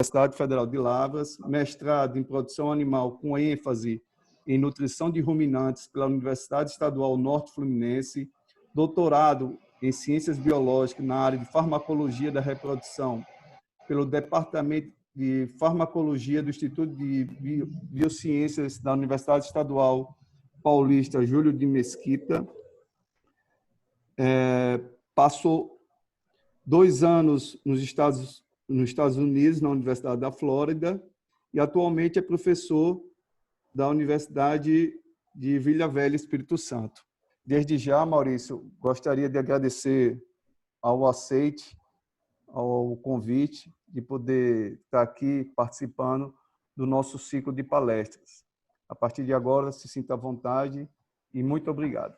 Universidade Federal de Lavras, mestrado em produção animal com ênfase em nutrição de ruminantes pela Universidade Estadual Norte Fluminense, doutorado em ciências biológicas na área de farmacologia da reprodução pelo Departamento de Farmacologia do Instituto de Biociências da Universidade Estadual Paulista Júlio de Mesquita. Passou 2 anos nos Estados Unidos, na Universidade da Flórida, e atualmente é professor da Universidade de Vila Velha, Espírito Santo. Desde já, Maurício, gostaria de agradecer ao aceite, ao convite de poder estar aqui participando do nosso ciclo de palestras. A partir de agora, se sinta à vontade e muito obrigado.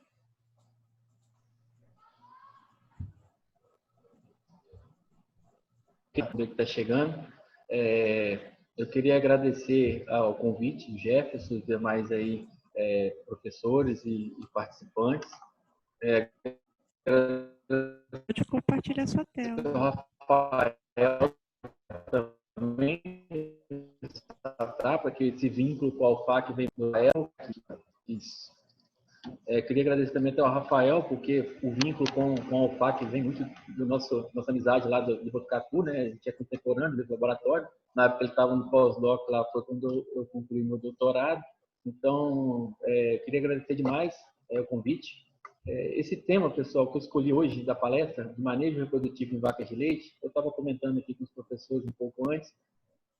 Que está chegando. Eu queria agradecer ao convite, Jefferson, e demais aí, professores e participantes. Pode compartilhar sua tela. Rafael também, para que esse vínculo com a UFAC vem do Rafael. Isso. Queria agradecer também ao Rafael, porque o vínculo com a UFAC vem muito do nossa amizade lá de Botucatu, né? A gente é contemporâneo do laboratório. Na época ele estava no pós-doc lá, foi quando eu concluí meu doutorado. Então, queria agradecer demais o convite. Esse tema, pessoal, que eu escolhi hoje da palestra, de manejo reprodutivo em vacas de leite, eu estava comentando aqui com os professores um pouco antes.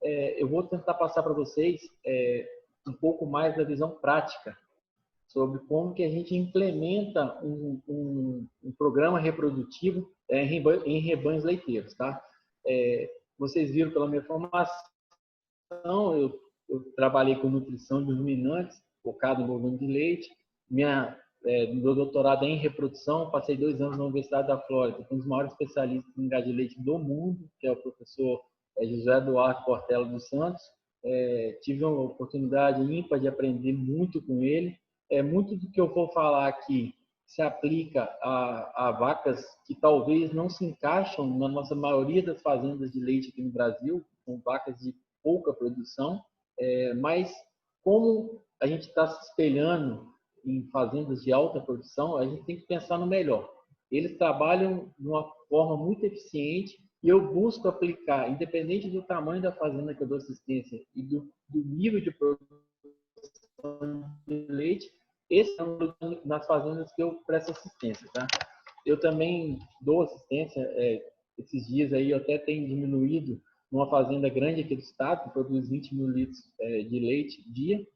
Eu vou tentar passar para vocês um pouco mais da visão prática sobre como que a gente implementa um programa reprodutivo em rebanhos leiteiros, tá? Vocês viram pela minha formação, eu trabalhei com nutrição de ruminantes, focado no bovino de leite. Meu doutorado é em reprodução, passei 2 anos na Universidade da Flórida, com um dos maiores especialistas em gado de leite do mundo, que é o professor José Eduardo Portela dos Santos. Tive uma oportunidade ímpar de aprender muito com ele. Muito do que eu vou falar aqui se aplica a vacas que talvez não se encaixam na nossa maioria das fazendas de leite aqui no Brasil, são vacas de pouca produção, mas como a gente está se espelhando em fazendas de alta produção, a gente tem que pensar no melhor. Eles trabalham de uma forma muito eficiente e eu busco aplicar, independente do tamanho da fazenda que eu dou assistência e do nível de produção de leite, esse é um nas fazendas que eu presto assistência, tá? Eu também dou assistência, esses dias aí eu até tenho diminuído numa fazenda grande aqui do estado, que produz 20 mil litros de leite dia.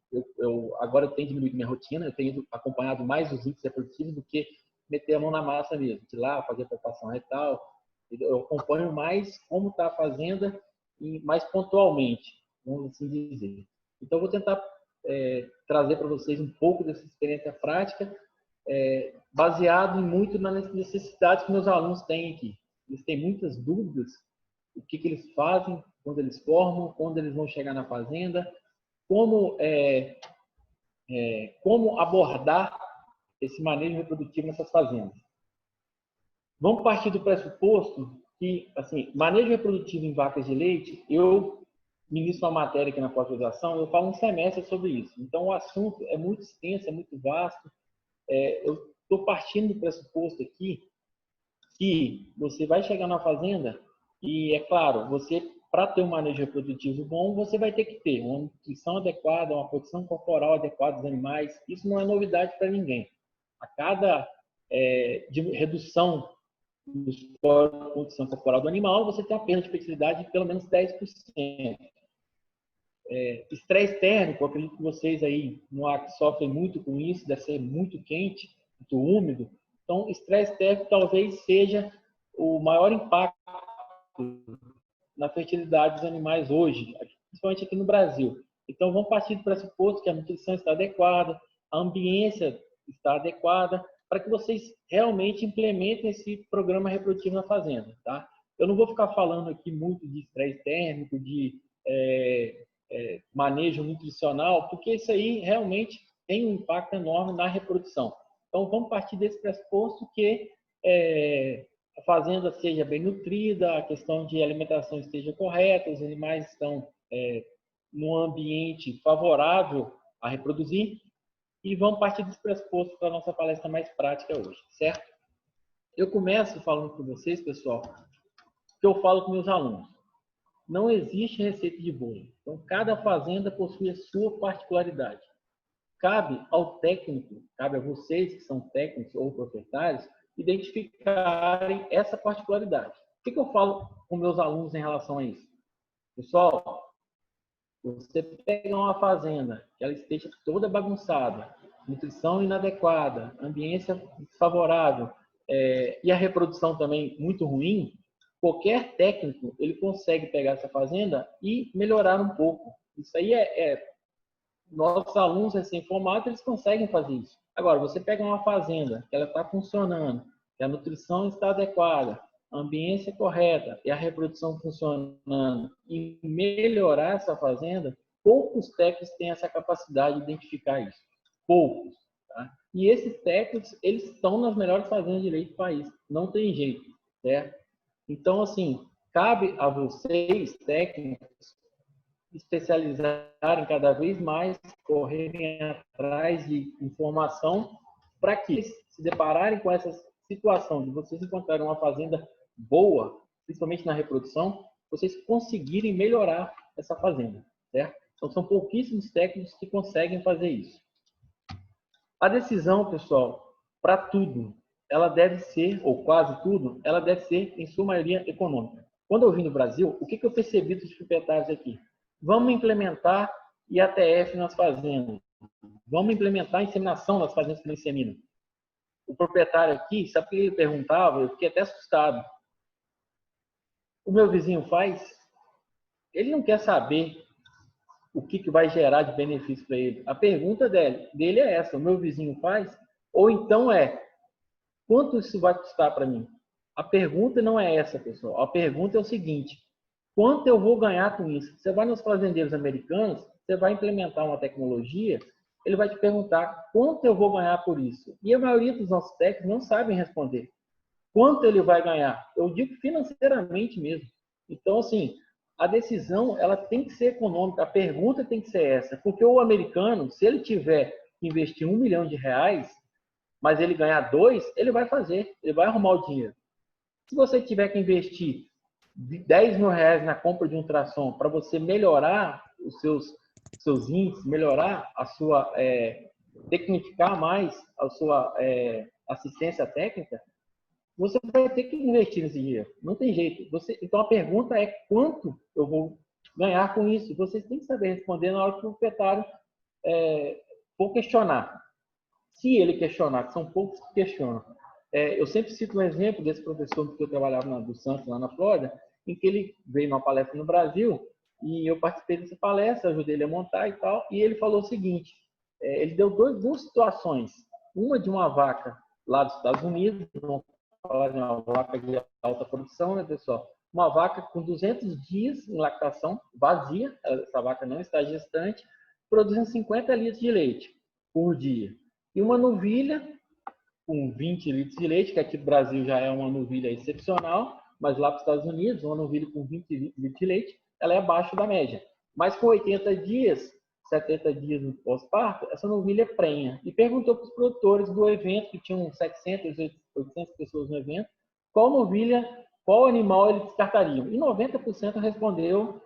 Agora eu tenho diminuído minha rotina, eu tenho acompanhado mais os índices reprodutivos do que meter a mão na massa mesmo, de lá fazer a palpação retal. Eu acompanho mais como está a fazenda e mais pontualmente, vamos assim dizer. Então, eu vou tentar trazer para vocês um pouco dessa experiência prática, baseado muito nas necessidades que meus alunos têm aqui. Eles têm muitas dúvidas, o que eles fazem quando eles formam, quando eles vão chegar na fazenda, como abordar esse manejo reprodutivo nessas fazendas. Vamos partir do pressuposto que, assim, manejo reprodutivo em vacas de leite, eu ministro uma matéria aqui na pós-graduação, eu falo um semestre sobre isso. Então, o assunto é muito extenso, é muito vasto. Eu estou partindo do pressuposto aqui que você vai chegar na fazenda e, é claro, você, para ter um manejo reprodutivo bom, você vai ter que ter uma nutrição adequada, uma posição corporal adequada dos animais. Isso não é novidade para ninguém. A cada de redução do score de condição corporal do animal, você tem uma perda de fertilidade de pelo menos 10%. Estresse térmico, acredito que vocês aí no Acre sofrem muito com isso, deve ser muito quente, muito úmido. Então, estresse térmico talvez seja o maior impacto na fertilidade dos animais hoje, principalmente aqui no Brasil. Então, vamos partir do pressuposto que a nutrição está adequada, a ambiência está adequada, para que vocês realmente implementem esse programa reprodutivo na fazenda, tá? Eu não vou ficar falando aqui muito de estresse térmico, de manejo nutricional, porque isso aí realmente tem um impacto enorme na reprodução. Então, vamos partir desse pressuposto que a fazenda seja bem nutrida, a questão de alimentação esteja correta, os animais estão num ambiente favorável a reproduzir, e vamos partir desse pressuposto para a nossa palestra mais prática hoje, certo? Eu começo falando com vocês, pessoal, que eu falo com meus alunos. Não existe receita de bolo. Então, cada fazenda possui a sua particularidade. Cabe ao técnico, cabe a vocês que são técnicos ou proprietários, identificarem essa particularidade. O que eu falo com meus alunos em relação a isso? Pessoal, você pega uma fazenda que ela esteja toda bagunçada, nutrição inadequada, ambiência desfavorável e a reprodução também muito ruim, qualquer técnico ele consegue pegar essa fazenda e melhorar um pouco. Isso aí nossos alunos recém-formados, eles conseguem fazer isso. Agora, você pega uma fazenda que ela está funcionando, que a nutrição está adequada, a ambiência correta e a reprodução funcionando, e melhorar essa fazenda, poucos técnicos têm essa capacidade de identificar isso. Poucos. Tá? E esses técnicos, eles estão nas melhores fazendas de leite do país. Não tem jeito, certo? Então, assim, cabe a vocês, técnicos, especializarem cada vez mais, correrem atrás de informação para que se depararem com essa situação de vocês encontrarem uma fazenda boa, principalmente na reprodução, vocês conseguirem melhorar essa fazenda, certo? Então, são pouquíssimos técnicos que conseguem fazer isso. A decisão, pessoal, para tudo, ela deve ser, ou quase tudo, ela deve ser, em sua maioria, econômica. Quando eu vim no Brasil, o que eu percebi dos proprietários aqui? Vamos implementar IATF nas fazendas. Vamos implementar inseminação nas fazendas que não inseminam. O proprietário aqui, sabe o que ele perguntava? Eu fiquei até assustado. O meu vizinho faz? Ele não quer saber o que vai gerar de benefício para ele. A pergunta dele é essa: o meu vizinho faz? Ou então quanto isso vai custar para mim? A pergunta não é essa, pessoal. A pergunta é o seguinte: quanto eu vou ganhar com isso? Você vai nos fazendeiros americanos, você vai implementar uma tecnologia, ele vai te perguntar quanto eu vou ganhar por isso. E a maioria dos nossos técnicos não sabem responder. Quanto ele vai ganhar? Eu digo financeiramente mesmo. Então, assim, a decisão ela tem que ser econômica. A pergunta tem que ser essa. Porque o americano, se ele tiver que investir R$1 milhão, mas ele ganhar 2, ele vai fazer. Ele vai arrumar o dinheiro. Se você tiver que investir R$10 mil na compra de um ultrassom para você melhorar os seus índices, melhorar a sua, tecnificar mais a sua assistência técnica, você vai ter que investir nesse dinheiro. Não tem jeito. Então a pergunta é quanto eu vou ganhar com isso? Vocês têm que saber responder na hora que o proprietário for questionar. Se ele questionar, que são poucos que questionam. Eu sempre cito um exemplo desse professor que eu trabalhava do Santos, lá na Flórida, em que ele veio numa palestra no Brasil e eu participei dessa palestra, ajudei ele a montar e tal, e ele falou o seguinte, ele deu duas situações, uma de uma vaca lá dos Estados Unidos, vamos falar de uma vaca de alta produção, né, pessoal? Uma vaca com 200 dias em lactação, vazia, essa vaca não está gestante, produzindo 50 litros de leite por dia. E uma novilha com 20 litros de leite, que aqui no Brasil já é uma novilha excepcional, mas lá para os Estados Unidos, uma novilha com 20 litros de leite, ela é abaixo da média. Mas com 80 dias, 70 dias no pós-parto, essa novilha prenha. E perguntou para os produtores do evento, que tinham 700, 800 pessoas no evento, qual animal eles descartariam. E 90% respondeu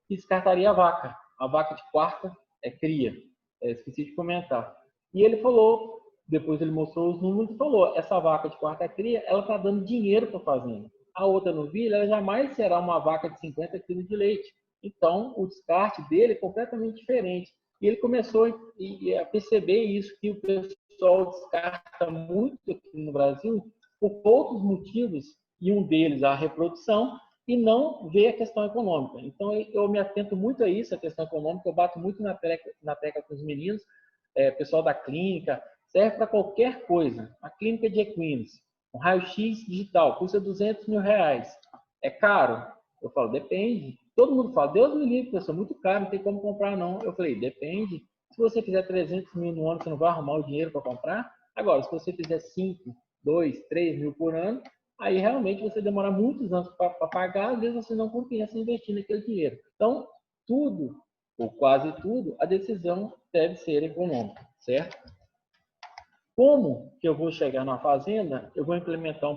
que descartaria a vaca. A vaca de quarta é cria. Esqueci de comentar. E ele falou, depois ele mostrou os números e falou, essa vaca de quarta cria, ela está dando dinheiro para a fazenda. A outra novilha, ela jamais será uma vaca de 50 quilos de leite. Então, o descarte dele é completamente diferente. E ele começou a perceber isso, que o pessoal descarta muito aqui no Brasil por outros motivos, e um deles a reprodução, e não vê a questão econômica. Então, eu me atento muito a isso, a questão econômica, eu bato muito na tecla com os meninos, pessoal da clínica, serve para qualquer coisa. A clínica de equinos, um raio-x digital, custa R$200 mil. É caro? Eu falo, depende. Todo mundo fala, Deus me livre, pessoal, muito caro, não tem como comprar não. Eu falei, depende. Se você fizer 300 mil no ano, você não vai arrumar o dinheiro para comprar? Agora, se você fizer 5, 2, 3 mil por ano, aí realmente você demora muitos anos para pagar, às vezes você não compensa investir naquele dinheiro. Então, tudo, ou quase tudo, a decisão deve ser econômica, certo? Como que eu vou chegar na fazenda? Eu vou implementar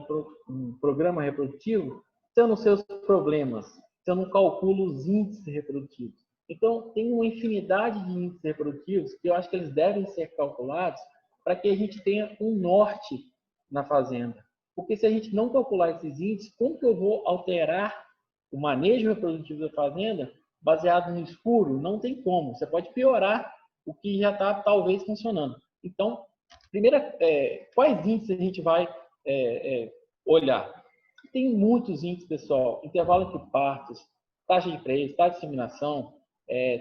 um programa reprodutivo se eu não sei os problemas, se eu não calculo os índices reprodutivos. Então, tem uma infinidade de índices reprodutivos que eu acho que eles devem ser calculados para que a gente tenha um norte na fazenda. Porque se a gente não calcular esses índices, como que eu vou alterar o manejo reprodutivo da fazenda baseado no escuro? Não tem como. Você pode piorar o que já está talvez funcionando. Então, primeira, quais índices a gente vai olhar? Tem muitos índices, pessoal. Intervalo entre partos, taxa de preço, taxa de disseminação,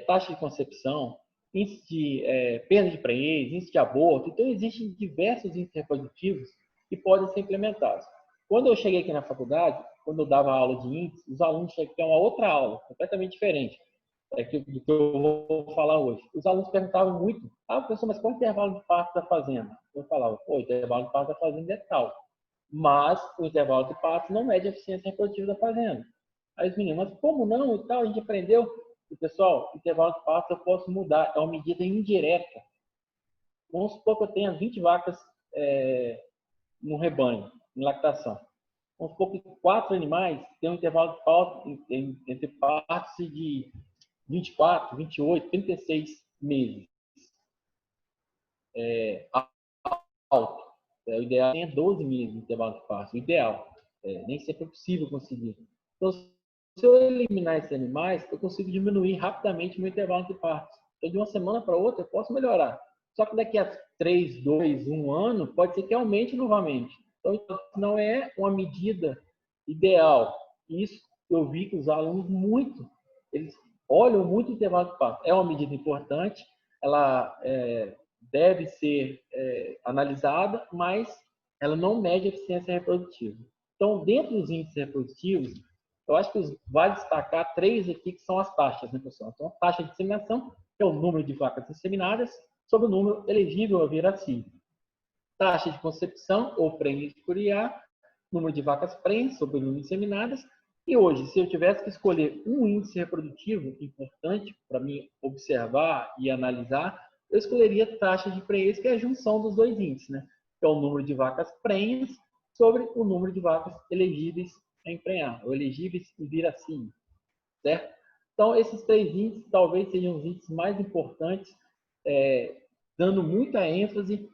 taxa de concepção, índice de perda de prenhez, índice de aborto. Então, existem diversos índices reprodutivos que podem ser implementados. Quando eu cheguei aqui na faculdade, quando eu dava aula de índice, os alunos tinham que ter uma outra aula, completamente diferente do que eu vou falar hoje. Os alunos perguntavam muito, professor, mas qual é o intervalo de parto da fazenda? Eu falava, o intervalo de parto da fazenda é tal. Mas o intervalo de parto não mede a eficiência reprodutiva da fazenda. Aí os meninos, mas como não e tal? A gente aprendeu. E, pessoal, o intervalo de parto eu posso mudar, é uma medida indireta. Vamos supor que eu tenha 20 vacas no rebanho, em lactação. Vamos supor que 4 animais têm um intervalo de parto entre partos de 24, 28, 36 meses. Alto. O ideal é 12 meses de intervalo de parto. O ideal. Nem sempre é possível conseguir. Então, se eu eliminar esses animais, eu consigo diminuir rapidamente o meu intervalo de parto. Então, de uma semana para outra, eu posso melhorar. Só que daqui a 3, 2, 1 ano, pode ser que aumente novamente. Então, não é uma medida ideal. Isso eu vi que os alunos eles olham muito o intervalo de parto. É uma medida importante, ela deve ser analisada, mas ela não mede a eficiência reprodutiva. Então, dentro dos índices reprodutivos, eu acho que vale destacar 3 aqui que são as taxas, né, pessoal? Então, a taxa de disseminação, que é o número de vacas inseminadas, sobre o número elegível a vir a cio. Taxa de concepção, ou prenhez por IA, número de vacas prenhes sobre o número de inseminadas. E hoje, se eu tivesse que escolher um índice reprodutivo importante para mim observar e analisar, eu escolheria taxa de prenhez, que é a junção dos dois índices, né? Que é o número de vacas prenhes sobre o número de vacas elegíveis a emprenhar, ou elegíveis e vir a cio, certo? Então, esses 3 índices talvez sejam os índices mais importantes, dando muita ênfase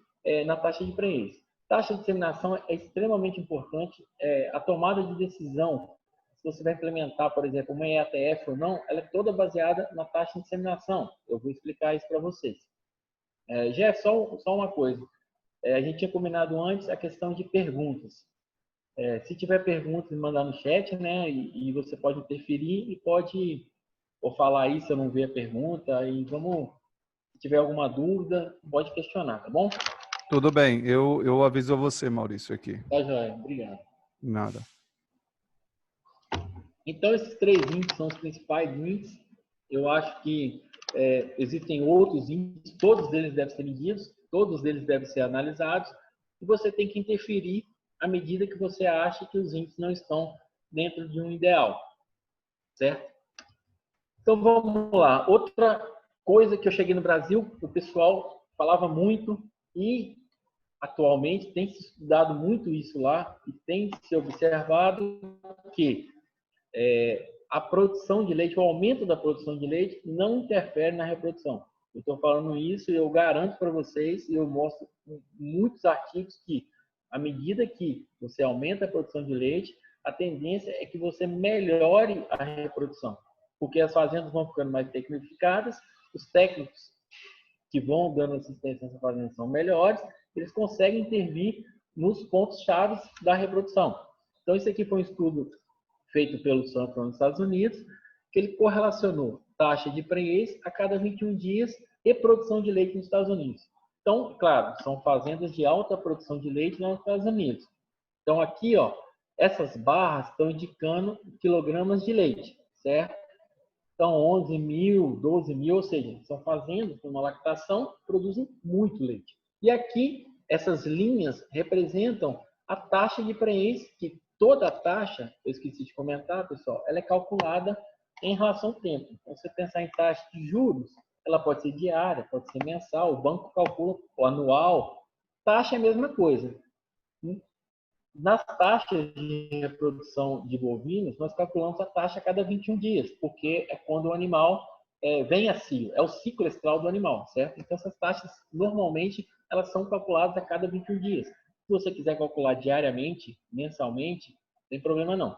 na taxa de prenhez. Taxa de disseminação é extremamente importante. A tomada de decisão, se você vai implementar, por exemplo, uma EATF ou não, ela é toda baseada na taxa de disseminação. Eu vou explicar isso para vocês. Já é só uma coisa. A gente tinha combinado antes a questão de perguntas. Se tiver perguntas, mandar no chat, né? E você pode interferir e pode ou falar aí se eu não ver a pergunta. E se tiver alguma dúvida, pode questionar, tá bom? Tudo bem, eu aviso a você, Maurício, aqui. Tá, joia. Obrigado. Nada. Então, esses 3 índices são os principais índices. Eu acho que existem outros índices, todos eles devem ser medidos, todos eles devem ser analisados, e você tem que interferir à medida que você acha que os índices não estão dentro de um ideal, certo? Então, vamos lá. Outra coisa que eu cheguei no Brasil, o pessoal falava muito e atualmente tem se estudado muito isso lá e tem se observado que a produção de leite, o aumento da produção de leite não interfere na reprodução. Eu estou falando isso e eu garanto para vocês, e eu mostro em muitos artigos que, à medida que você aumenta a produção de leite, a tendência é que você melhore a reprodução, porque as fazendas vão ficando mais tecnificadas, os técnicos que vão dando assistência nessa fazenda são melhores, eles conseguem intervir nos pontos-chave da reprodução. Então, isso aqui foi um estudo feito pelo Sanford nos Estados Unidos, que ele correlacionou taxa de prenhez a cada 21 dias e produção de leite nos Estados Unidos. Então, claro, são fazendas de alta produção de leite nos Estados Unidos. Então, aqui, ó, essas barras estão indicando quilogramas de leite, certo? Então, 11 mil, 12 mil, ou seja, são fazendas com uma lactação que produzem muito leite. E aqui, essas linhas representam a taxa de prenhez que toda a taxa, eu esqueci de comentar, pessoal, ela é calculada em relação ao tempo. Então, se você pensar em taxa de juros, ela pode ser diária, pode ser mensal, o banco calcula o anual. Taxa é a mesma coisa. Nas taxas de reprodução de bovinos, nós calculamos a taxa a cada 21 dias, porque é quando o animal vem a cio, é o ciclo estral do animal, certo? Então, essas taxas, normalmente, elas são calculadas a cada 21 dias. Se você quiser calcular diariamente, mensalmente, não tem problema não.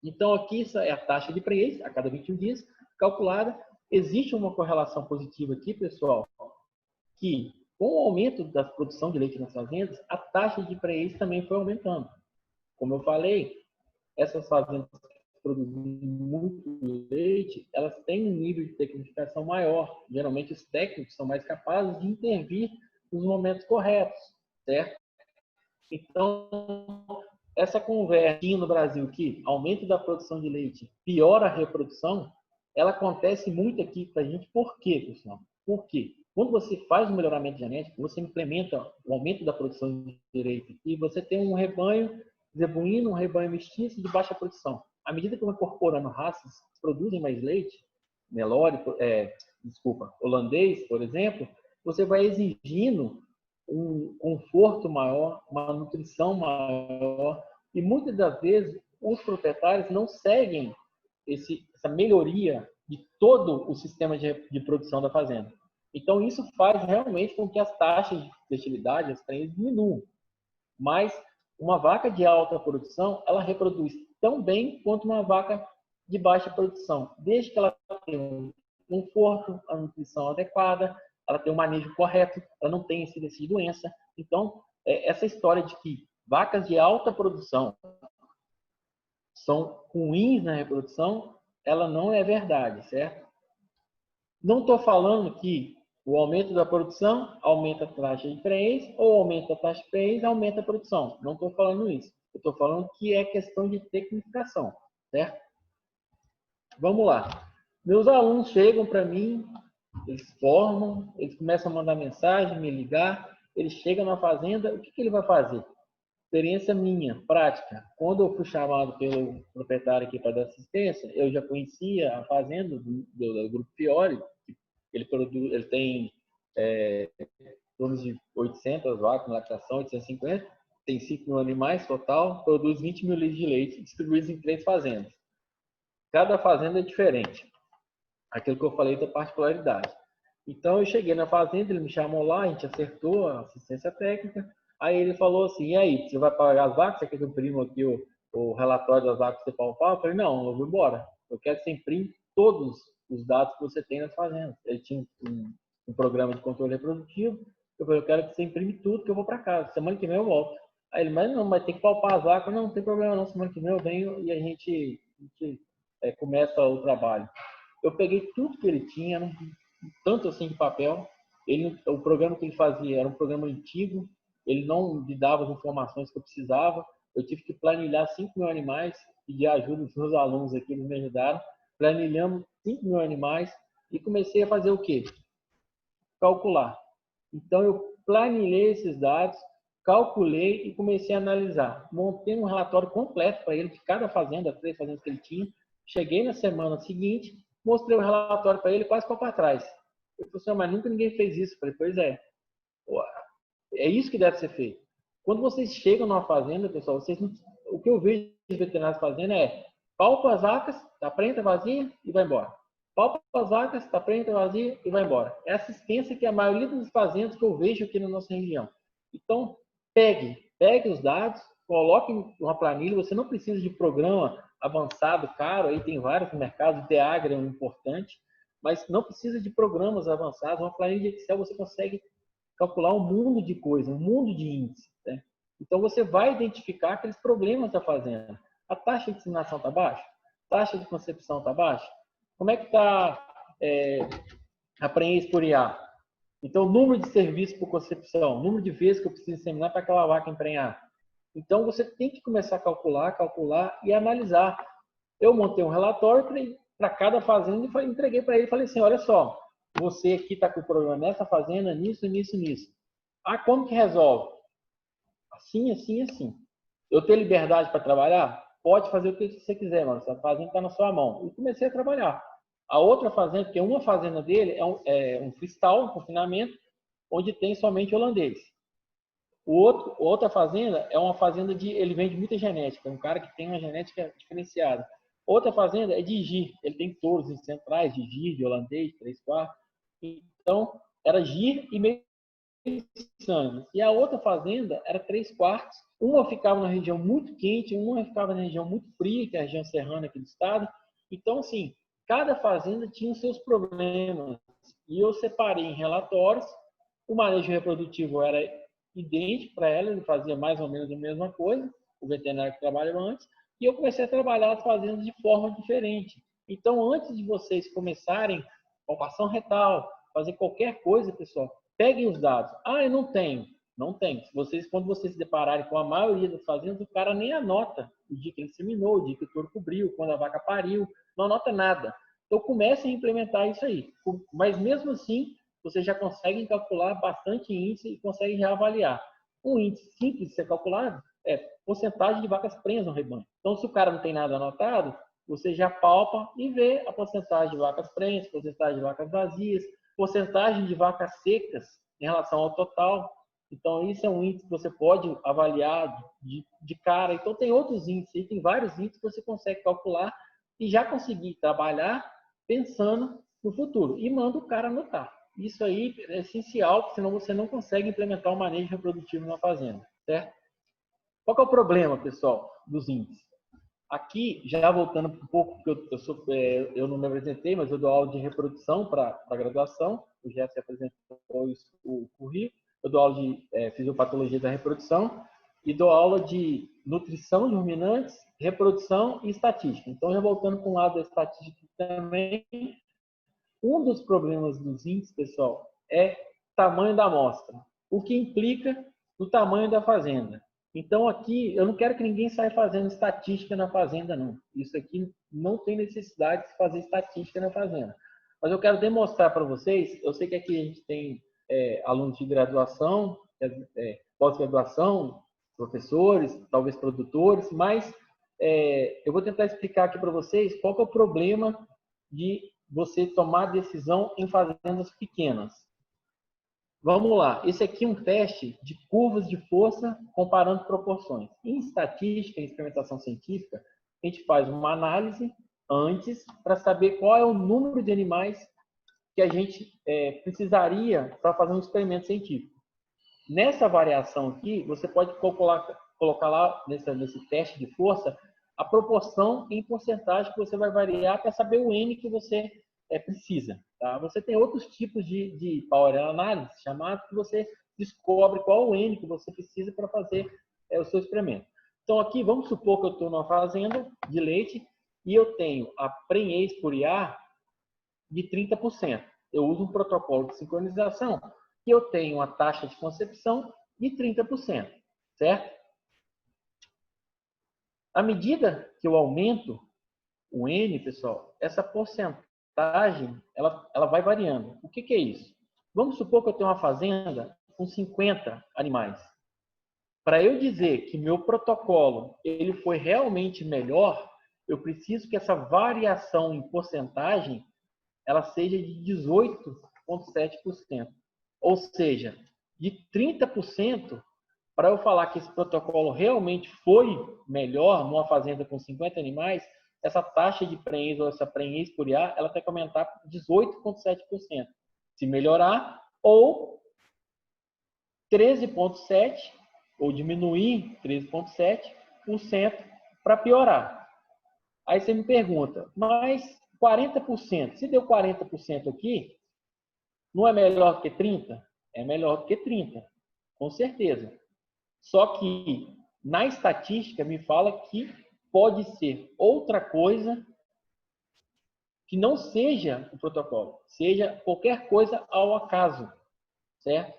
Então, aqui essa é a taxa de prenhez, a cada 21 dias, calculada. Existe uma correlação positiva aqui, pessoal, que com o aumento da produção de leite nas fazendas, a taxa de prenhez também foi aumentando. Como eu falei, essas fazendas que produzem muito leite, elas têm um nível de tecnificação maior. Geralmente, os técnicos são mais capazes de intervir nos momentos corretos, certo? Então, essa conversa no Brasil que aumento da produção de leite piora a reprodução, ela acontece muito aqui para a gente. Por quê, pessoal? Por quê? Quando você faz o melhoramento genético, você implementa o aumento da produção de leite e você tem um rebanho zebuíno, um rebanho mestiço de baixa produção. À medida que vai incorporando raças que produzem mais leite, Nelore, holandês, por exemplo, você vai exigindo um conforto maior, uma nutrição maior, e muitas das vezes os proprietários não seguem essa melhoria de todo o sistema de produção da fazenda. Então, isso faz realmente com que as taxas de fertilidade, as prenhes, diminuam. Mas uma vaca de alta produção, ela reproduz tão bem quanto uma vaca de baixa produção, desde que ela tenha um conforto, a nutrição adequada, ela tem um manejo correto, ela não tem incidência de doença. Então, essa história de que vacas de alta produção são ruins na reprodução, ela não é verdade, certo? Não estou falando que o aumento da produção aumenta a taxa de prenhez ou aumenta a taxa de prenhez aumenta a produção. Não estou falando isso. Eu estou falando que é questão de tecnificação, certo? Vamos lá. Meus alunos chegam para mim, eles formam, eles começam a mandar mensagem, me ligar, eles chegam na fazenda, o que ele vai fazer? Experiência minha, prática. Quando eu fui chamado pelo proprietário aqui para dar assistência, eu já conhecia a fazenda do Grupo Fiore. Ele tem em torno de 800 vacas na lactação, 850, tem 5 mil animais total, produz 20 mil litros de leite, distribuídos em 3 fazendas. Cada fazenda é diferente. Aquilo que eu falei da particularidade. Então, eu cheguei na fazenda, ele me chamou lá, a gente acertou a assistência técnica. Aí ele falou assim, e aí, você vai pagar as vacas? Você quer que eu imprima aqui o relatório das vacas que você palpar? Eu falei, não, eu vou embora. Eu quero que você imprime todos os dados que você tem nas fazendas. Ele tinha um programa de controle reprodutivo. Eu falei, eu quero que você imprime tudo que eu vou para casa. Semana que vem eu volto. Aí ele, mas não, mas tem que palpar as vacas. Não tem problema não, semana que vem eu venho e a gente começa o trabalho. Eu peguei tudo que ele tinha, tanto assim de papel. O programa que ele fazia era um programa antigo, ele não me dava as informações que eu precisava. Eu tive que planilhar 5 mil animais, pedir ajuda dos meus alunos aqui, eles me ajudaram. Planilhamos 5 mil animais e comecei a fazer o quê? Calcular. Então, eu planilhei esses dados, calculei e comecei a analisar. Montei um relatório completo para ele, de cada fazenda, 3 fazendas que ele tinha. Cheguei na semana seguinte, mostrei o relatório para ele, quase para trás. Ele falou assim, mas nunca ninguém fez isso. Eu falei, pois é. É isso que deve ser feito. Quando vocês chegam numa fazenda, pessoal, o que eu vejo de veterinários fazendo é palpa as vacas, tá prenha, vazia e vai embora. Palpa as vacas, tá prenha, vazia e vai embora. É a assistência que a maioria das fazendas que eu vejo aqui na nossa região. Então, pegue os dados, coloque uma planilha, você não precisa de programa avançado, caro, aí tem vários no mercado, o Teagra é um importante, mas não precisa de programas avançados, uma planilha de Excel você consegue calcular um mundo de coisas, um mundo de índices. Né? Então, você vai identificar aqueles problemas da fazenda. A taxa de inseminação está baixa? A taxa de concepção está baixa? Como é que está a prenhez por IA? Então, número de serviços por concepção, número de vezes que eu preciso inseminar para aquela vaca emprenhar. Então, você tem que começar a calcular e analisar. Eu montei um relatório para cada fazenda e entreguei para ele. Falei assim, olha só, você aqui está com o problema nessa fazenda, nisso. Ah, como que resolve? Assim, assim, assim. eu ter liberdade para trabalhar? Pode fazer o que você quiser, mano. Essa fazenda está na sua mão. E comecei a trabalhar. A outra fazenda, porque uma fazenda dele é um freestyle, um confinamento, onde tem somente holandês. Outra fazenda é uma fazenda ele vende muita genética, é um cara que tem uma genética diferenciada. Outra fazenda é de gir, ele tem touros centrais de gir, de holandês, 3/4. Então, era gir e meio sangue. E a outra fazenda era 3/4. Uma ficava na região muito quente, uma ficava na região muito fria, que é a região serrana aqui do estado. Então, assim, cada fazenda tinha os seus problemas. E eu separei em relatórios. O manejo reprodutivo era idêntico para ela, ele fazia mais ou menos a mesma coisa, o veterinário que trabalhava antes, e eu comecei a trabalhar as fazendas de forma diferente. Então, antes de vocês começarem palpação retal, fazer qualquer coisa, pessoal, peguem os dados. Ah, eu não tenho. Não tem. Quando vocês se depararem com a maioria das fazendas, o cara nem anota o dia que ele seminou, o dia que o touro cobriu, quando a vaca pariu, não anota nada. Então, comecem a implementar isso aí. Mas, mesmo assim, vocês já conseguem calcular bastante índice e conseguem reavaliar. Um índice simples de ser calculado é porcentagem de vacas prenhas no rebanho. Então, se o cara não tem nada anotado, você já palpa e vê a porcentagem de vacas prenhas, porcentagem de vacas vazias, porcentagem de vacas secas em relação ao total. Então, isso é um índice que você pode avaliar de cara. Então, tem outros índices, tem vários índices que você consegue calcular e já conseguir trabalhar pensando no futuro. E manda o cara anotar. Isso aí é essencial, porque senão você não consegue implementar o manejo reprodutivo na fazenda, certo? Qual que é o problema, pessoal, dos índices? Aqui, já voltando um pouco, porque eu não me apresentei, mas eu dou aula de reprodução para a graduação, o Gerson apresentou o currículo, eu dou aula de fisiopatologia da reprodução e dou aula de nutrição de ruminantes, reprodução e estatística. Então, já voltando para um lado da estatística também, um dos problemas dos índices, pessoal, é tamanho da amostra, o que implica no tamanho da fazenda. Então, aqui, eu não quero que ninguém saia fazendo estatística na fazenda, não. Isso aqui não tem necessidade de fazer estatística na fazenda. Mas eu quero demonstrar para vocês, eu sei que aqui a gente tem alunos de graduação, pós-graduação, professores, talvez produtores, mas eu vou tentar explicar aqui para vocês qual que é o problema de você tomar decisão em fazendas pequenas. Vamos lá. Esse aqui é um teste de curvas de força comparando proporções. Em estatística, em experimentação científica, a gente faz uma análise antes para saber qual é o número de animais que a gente precisaria para fazer um experimento científico. Nessa variação aqui, você pode colocar lá nesse teste de força a proporção em porcentagem que você vai variar para saber o N que você precisa. Tá? Você tem outros tipos de power analysis chamados que você descobre qual o N que você precisa para fazer o seu experimento. Então aqui, vamos supor que eu estou numa fazenda de leite e eu tenho a prenhez por IA de 30%. Eu uso um protocolo de sincronização e eu tenho a taxa de concepção de 30%, certo? À medida que eu aumento o N, pessoal, essa porcentagem ela vai variando. O que é isso? Vamos supor que eu tenho uma fazenda com 50 animais. Para eu dizer que meu protocolo ele foi realmente melhor, eu preciso que essa variação em porcentagem ela seja de 18,7%. Ou seja, de 30%, para eu falar que esse protocolo realmente foi melhor numa fazenda com 50 animais, essa taxa de prenhez ou essa prenhez por IA, ela tem que aumentar 18,7%. Se melhorar, ou 13,7%, ou diminuir 13,7% para piorar. Aí você me pergunta, mas 40%, se deu 40% aqui, não é melhor do que 30%? É melhor do que 30%, com certeza. Só que na estatística me fala que pode ser outra coisa que não seja o protocolo, seja qualquer coisa ao acaso, certo?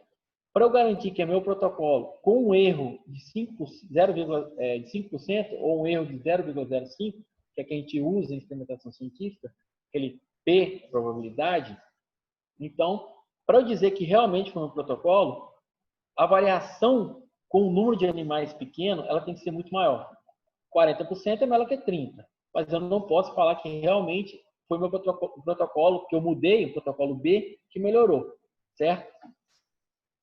Para eu garantir que é meu protocolo com um erro de 5% ou um erro de 0,05%, que é que a gente usa em experimentação científica, aquele P, probabilidade, então, para eu dizer que realmente foi um protocolo, a variação com o número de animais pequeno, ela tem que ser muito maior. 40% é melhor que 30%. Mas eu não posso falar que realmente foi meu protocolo, que eu mudei, o protocolo B, que melhorou, certo?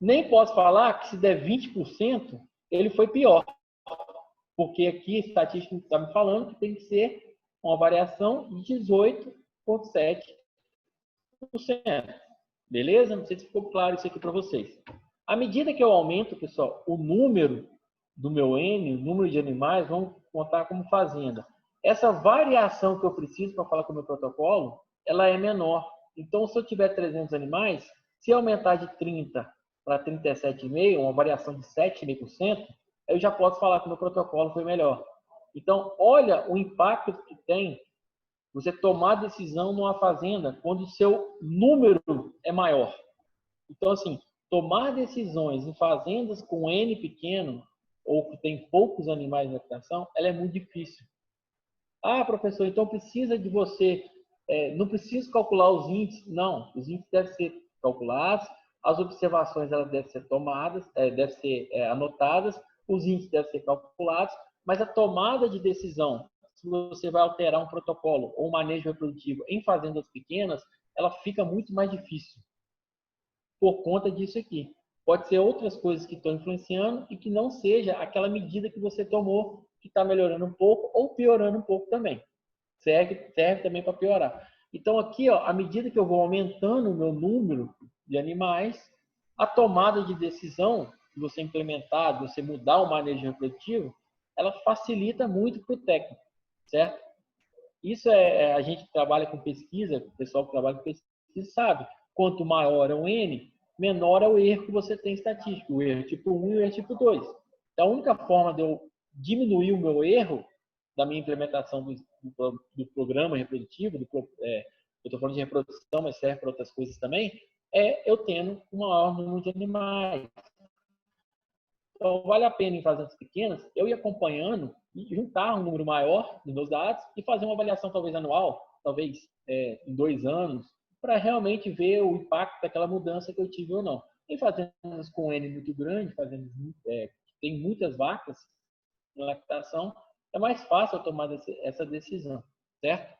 Nem posso falar que se der 20%, ele foi pior. Porque aqui a estatística está me falando que tem que ser uma variação de 18,7%. Beleza? Não sei se ficou claro isso aqui para vocês. À medida que eu aumento, pessoal, o número do meu N, o número de animais, vamos contar como fazenda. Essa variação que eu preciso para falar com o meu protocolo, ela é menor. Então, se eu tiver 300 animais, se aumentar de 30 para 37,5, uma variação de 7,5%, eu já posso falar que o meu protocolo foi melhor. Então, olha o impacto que tem você tomar decisão numa fazenda quando o seu número é maior. Então, assim, tomar decisões em fazendas com N pequeno ou que tem poucos animais na criação, ela é muito difícil. Ah, professor, então precisa de você, não preciso calcular os índices. Não, os índices devem ser calculados, as observações elas devem ser tomadas, devem ser anotadas, os índices devem ser calculados, mas a tomada de decisão, se você vai alterar um protocolo ou um manejo reprodutivo em fazendas pequenas, ela fica muito mais difícil por conta disso aqui. Pode ser outras coisas que estão influenciando e que não seja aquela medida que você tomou que está melhorando um pouco ou piorando um pouco também. Serve também para piorar. Então aqui, ó, à medida que eu vou aumentando o meu número de animais, a tomada de decisão que você implementar, de você mudar o manejo reprodutivo, ela facilita muito para o técnico, certo? Isso a gente que trabalha com pesquisa, o pessoal que trabalha com pesquisa sabe, quanto maior é o N, menor é o erro que você tem estatístico, o erro tipo 1 e o erro tipo 2. Então, a única forma de eu diminuir o meu erro da minha implementação do programa reprodutivo, eu estou falando de reprodução, mas serve para outras coisas também, eu tendo um maior número de animais. Então, vale a pena em fazendas pequenas eu ir acompanhando e juntar um número maior dos meus dados e fazer uma avaliação talvez anual, talvez em 2 anos, para realmente ver o impacto daquela mudança que eu tive ou não. Em fazendas com N muito grande, fazendas que tem muitas vacas na lactação, é mais fácil eu tomar essa decisão, certo?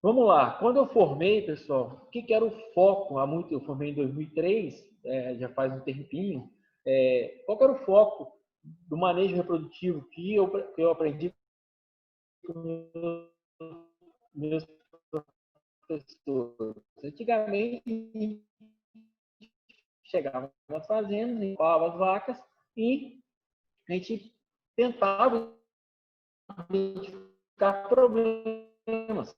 Vamos lá. Quando eu formei, pessoal, o que era o foco? Eu formei em 2003, já faz um tempinho. Qual era o foco do manejo reprodutivo que eu aprendi com meus professores? Antigamente, chegava nas fazendas, limpava as vacas e a gente tentava identificar problemas.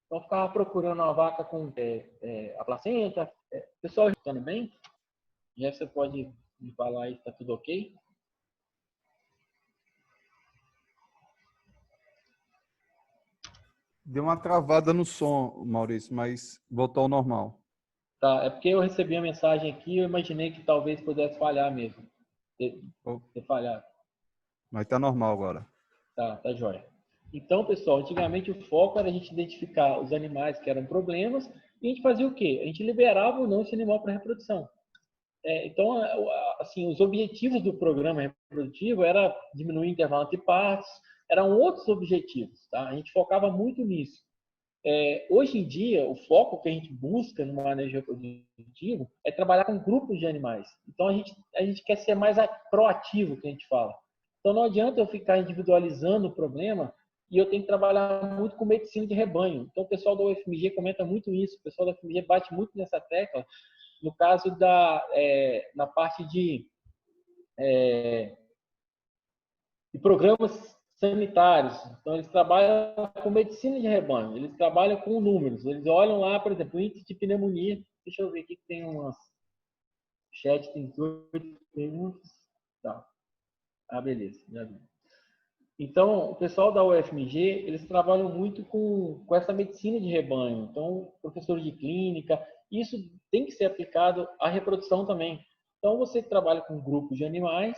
Então, ficava procurando uma vaca com a placenta. Pessoal, estando bem? Já você pode me falar aí, está tudo ok? Deu uma travada no som, Maurício, mas voltou ao normal. Tá, é porque eu recebi a mensagem aqui e eu imaginei que talvez pudesse falhar mesmo. Ter falhado. Mas tá normal agora. Tá jóia. Então, pessoal, antigamente o foco era a gente identificar os animais que eram problemas e a gente fazia o quê? A gente liberava ou não esse animal para reprodução. Então, assim, os objetivos do programa reprodutivo era diminuir o intervalo entre partos, eram outros objetivos, tá? A gente focava muito nisso. Hoje em dia, o foco que a gente busca no manejo reprodutivo é trabalhar com grupos de animais. Então, a gente quer ser mais proativo, que a gente fala. Então, não adianta eu ficar individualizando o problema e eu tenho que trabalhar muito com medicina de rebanho. Então, o pessoal da UFMG comenta muito isso, o pessoal da UFMG bate muito nessa tecla, no caso na parte de programas sanitários. Então, eles trabalham com medicina de rebanho, eles trabalham com números. Eles olham lá, por exemplo, o índice de pneumonia. Deixa eu ver aqui que tem umas... O chat tem 18 perguntas. Tá. Beleza. Já vi. Então, o pessoal da UFMG, eles trabalham muito com essa medicina de rebanho. Então, professores de clínica, isso tem que ser aplicado à reprodução também. Então, você trabalha com grupos de animais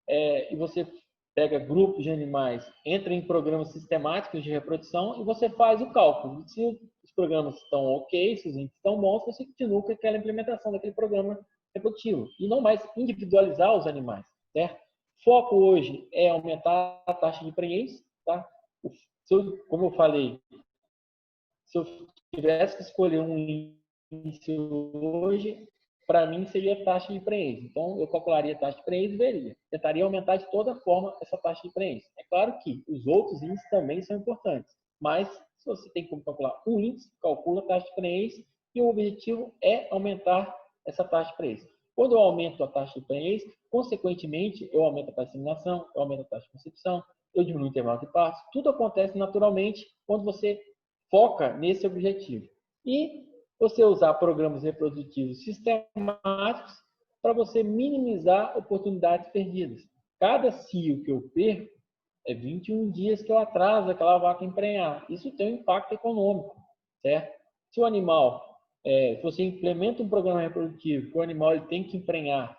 e você pega grupos de animais, entra em programas sistemáticos de reprodução e você faz o cálculo. Se os programas estão ok, se os índices estão bons, você continua com aquela implementação daquele programa reprodutivo e não mais individualizar os animais, certo? Foco hoje é aumentar a taxa de prenhez, tá? Como eu falei, se eu tivesse que escolher um índice hoje, para mim seria a taxa de prenhez. Então, eu calcularia a taxa de prenhez e veria. Tentaria aumentar de toda forma essa taxa de prenhez. É claro que os outros índices também são importantes, mas se você tem como calcular um índice, calcula a taxa de prenhez e o objetivo é aumentar essa taxa de prenhez. Quando eu aumento a taxa de prenhez, consequentemente, eu aumento a taxa de inseminação, eu aumento a taxa de concepção, eu diminuo o intervalo de parto. Tudo acontece naturalmente quando você foca nesse objetivo. E você usar programas reprodutivos sistemáticos para você minimizar oportunidades perdidas. Cada cio que eu perco é 21 dias que eu atraso aquela vaca emprenhar. Isso tem um impacto econômico, certo? Se o animal, se você implementa um programa reprodutivo que o animal ele tem que emprenhar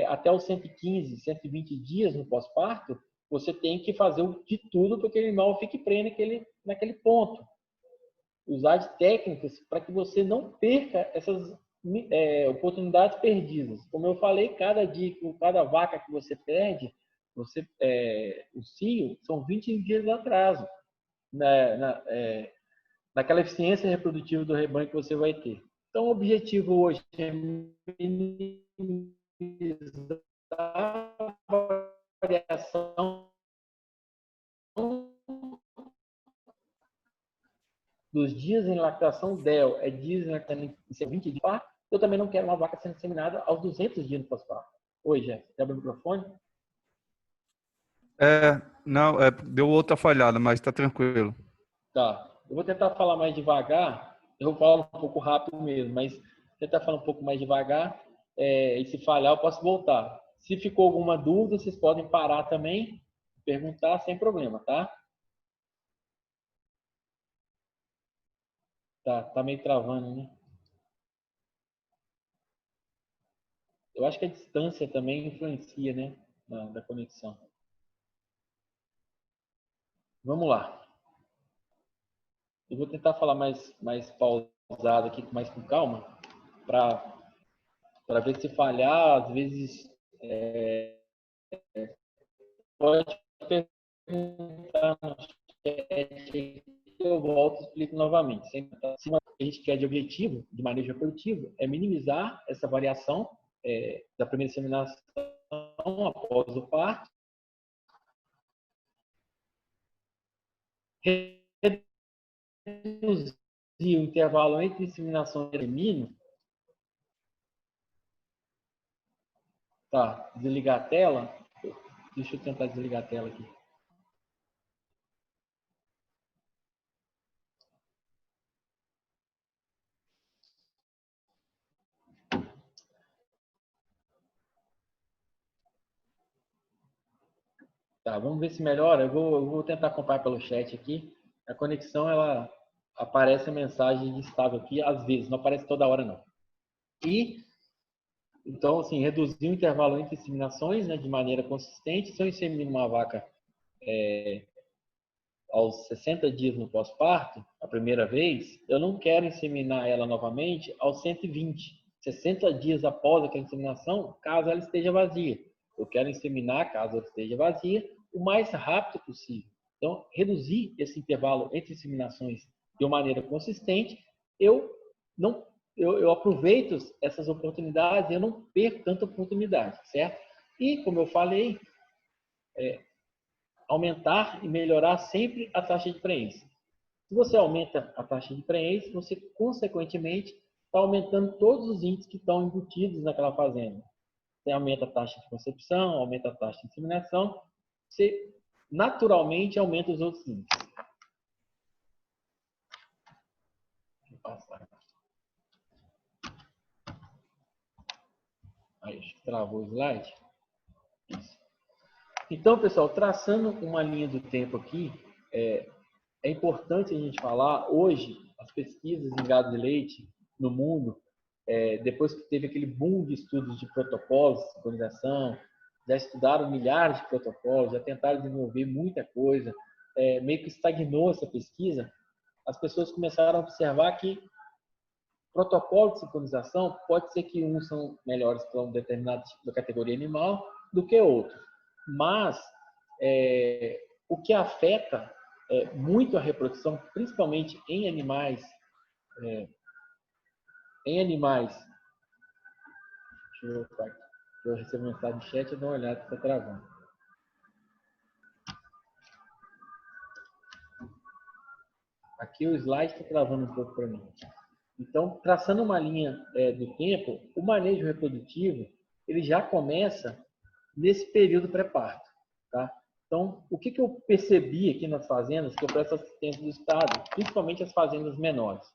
até os 115, 120 dias no pós-parto, você tem que fazer de tudo para que o animal fique prenho naquele ponto. Usar de técnicas para que você não perca essas oportunidades perdidas. Como eu falei, cada dia, cada vaca que você perde, o cio, são 20 dias de atraso naquela eficiência reprodutiva do rebanho que você vai ter. Então, o objetivo hoje é minimizar a variação dos dias em lactação DEL é dias em lactação em 20 dias, eu também não quero uma vaca sendo inseminada aos 200 dias no pós-parto. Oi, Jéssica, abre o microfone. Não, deu outra falhada, mas está tranquilo. Tá, eu vou tentar falar mais devagar, eu vou falar um pouco rápido mesmo, mas tentar falar um pouco mais devagar, e se falhar eu posso voltar. Se ficou alguma dúvida, vocês podem parar também, perguntar sem problema, tá? Tá meio travando, né? Eu acho que a distância também influencia, né, da conexão. Vamos lá. Eu vou tentar falar mais pausado aqui, mais com calma, para ver se falhar. Às vezes, pode perguntar no chat, eu volto e explico novamente. Se a gente quer de objetivo, de manejo reprodutivo, é minimizar essa variação da primeira inseminação após o parto, reduzir o intervalo entre inseminação e termino. Tá, desligar a tela. Deixa eu tentar desligar a tela aqui. Tá, vamos ver se melhora. Eu vou tentar acompanhar pelo chat aqui. A conexão, ela aparece a mensagem estável aqui, às vezes, não aparece toda hora, não. E, então, assim, reduzir o intervalo entre inseminações, né, de maneira consistente. Se eu insemino uma vaca aos 60 dias no pós-parto, a primeira vez, eu não quero inseminar ela novamente aos 120, 60 dias após aquela inseminação, caso ela esteja vazia. Eu quero inseminar, caso ela esteja vazia, o mais rápido possível. Então, reduzir esse intervalo entre inseminações de uma maneira consistente, eu aproveito essas oportunidades, eu não perco tanta oportunidade, certo? E, como eu falei, aumentar e melhorar sempre a taxa de prenhez. Se você aumenta a taxa de prenhez, você, consequentemente, está aumentando todos os índices que estão embutidos naquela fazenda. Você aumenta a taxa de concepção, aumenta a taxa de inseminação, você naturalmente aumenta os outros índices. Deixa eu passar. Aí, acho que travou o slide. Isso. Então, pessoal, traçando uma linha do tempo aqui, é importante a gente falar, hoje, as pesquisas em gado de leite no mundo, depois que teve aquele boom de estudos de protocolos de sincronização, já estudaram milhares de protocolos, já tentaram desenvolver muita coisa, meio que estagnou essa pesquisa, as pessoas começaram a observar que protocolo de sincronização pode ser que uns são melhores para um determinado tipo de categoria animal do que outros, mas o que afeta muito a reprodução, principalmente em animais, deixa eu voltar aqui, eu recebo mensagem no chat, eu dou uma olhada se está travando. Aqui o slide está travando um pouco para mim. Então, traçando uma linha do tempo, o manejo reprodutivo ele já começa nesse período pré-parto. Tá? Então, o que eu percebi aqui nas fazendas, que eu presto assistência do Estado, principalmente as fazendas menores.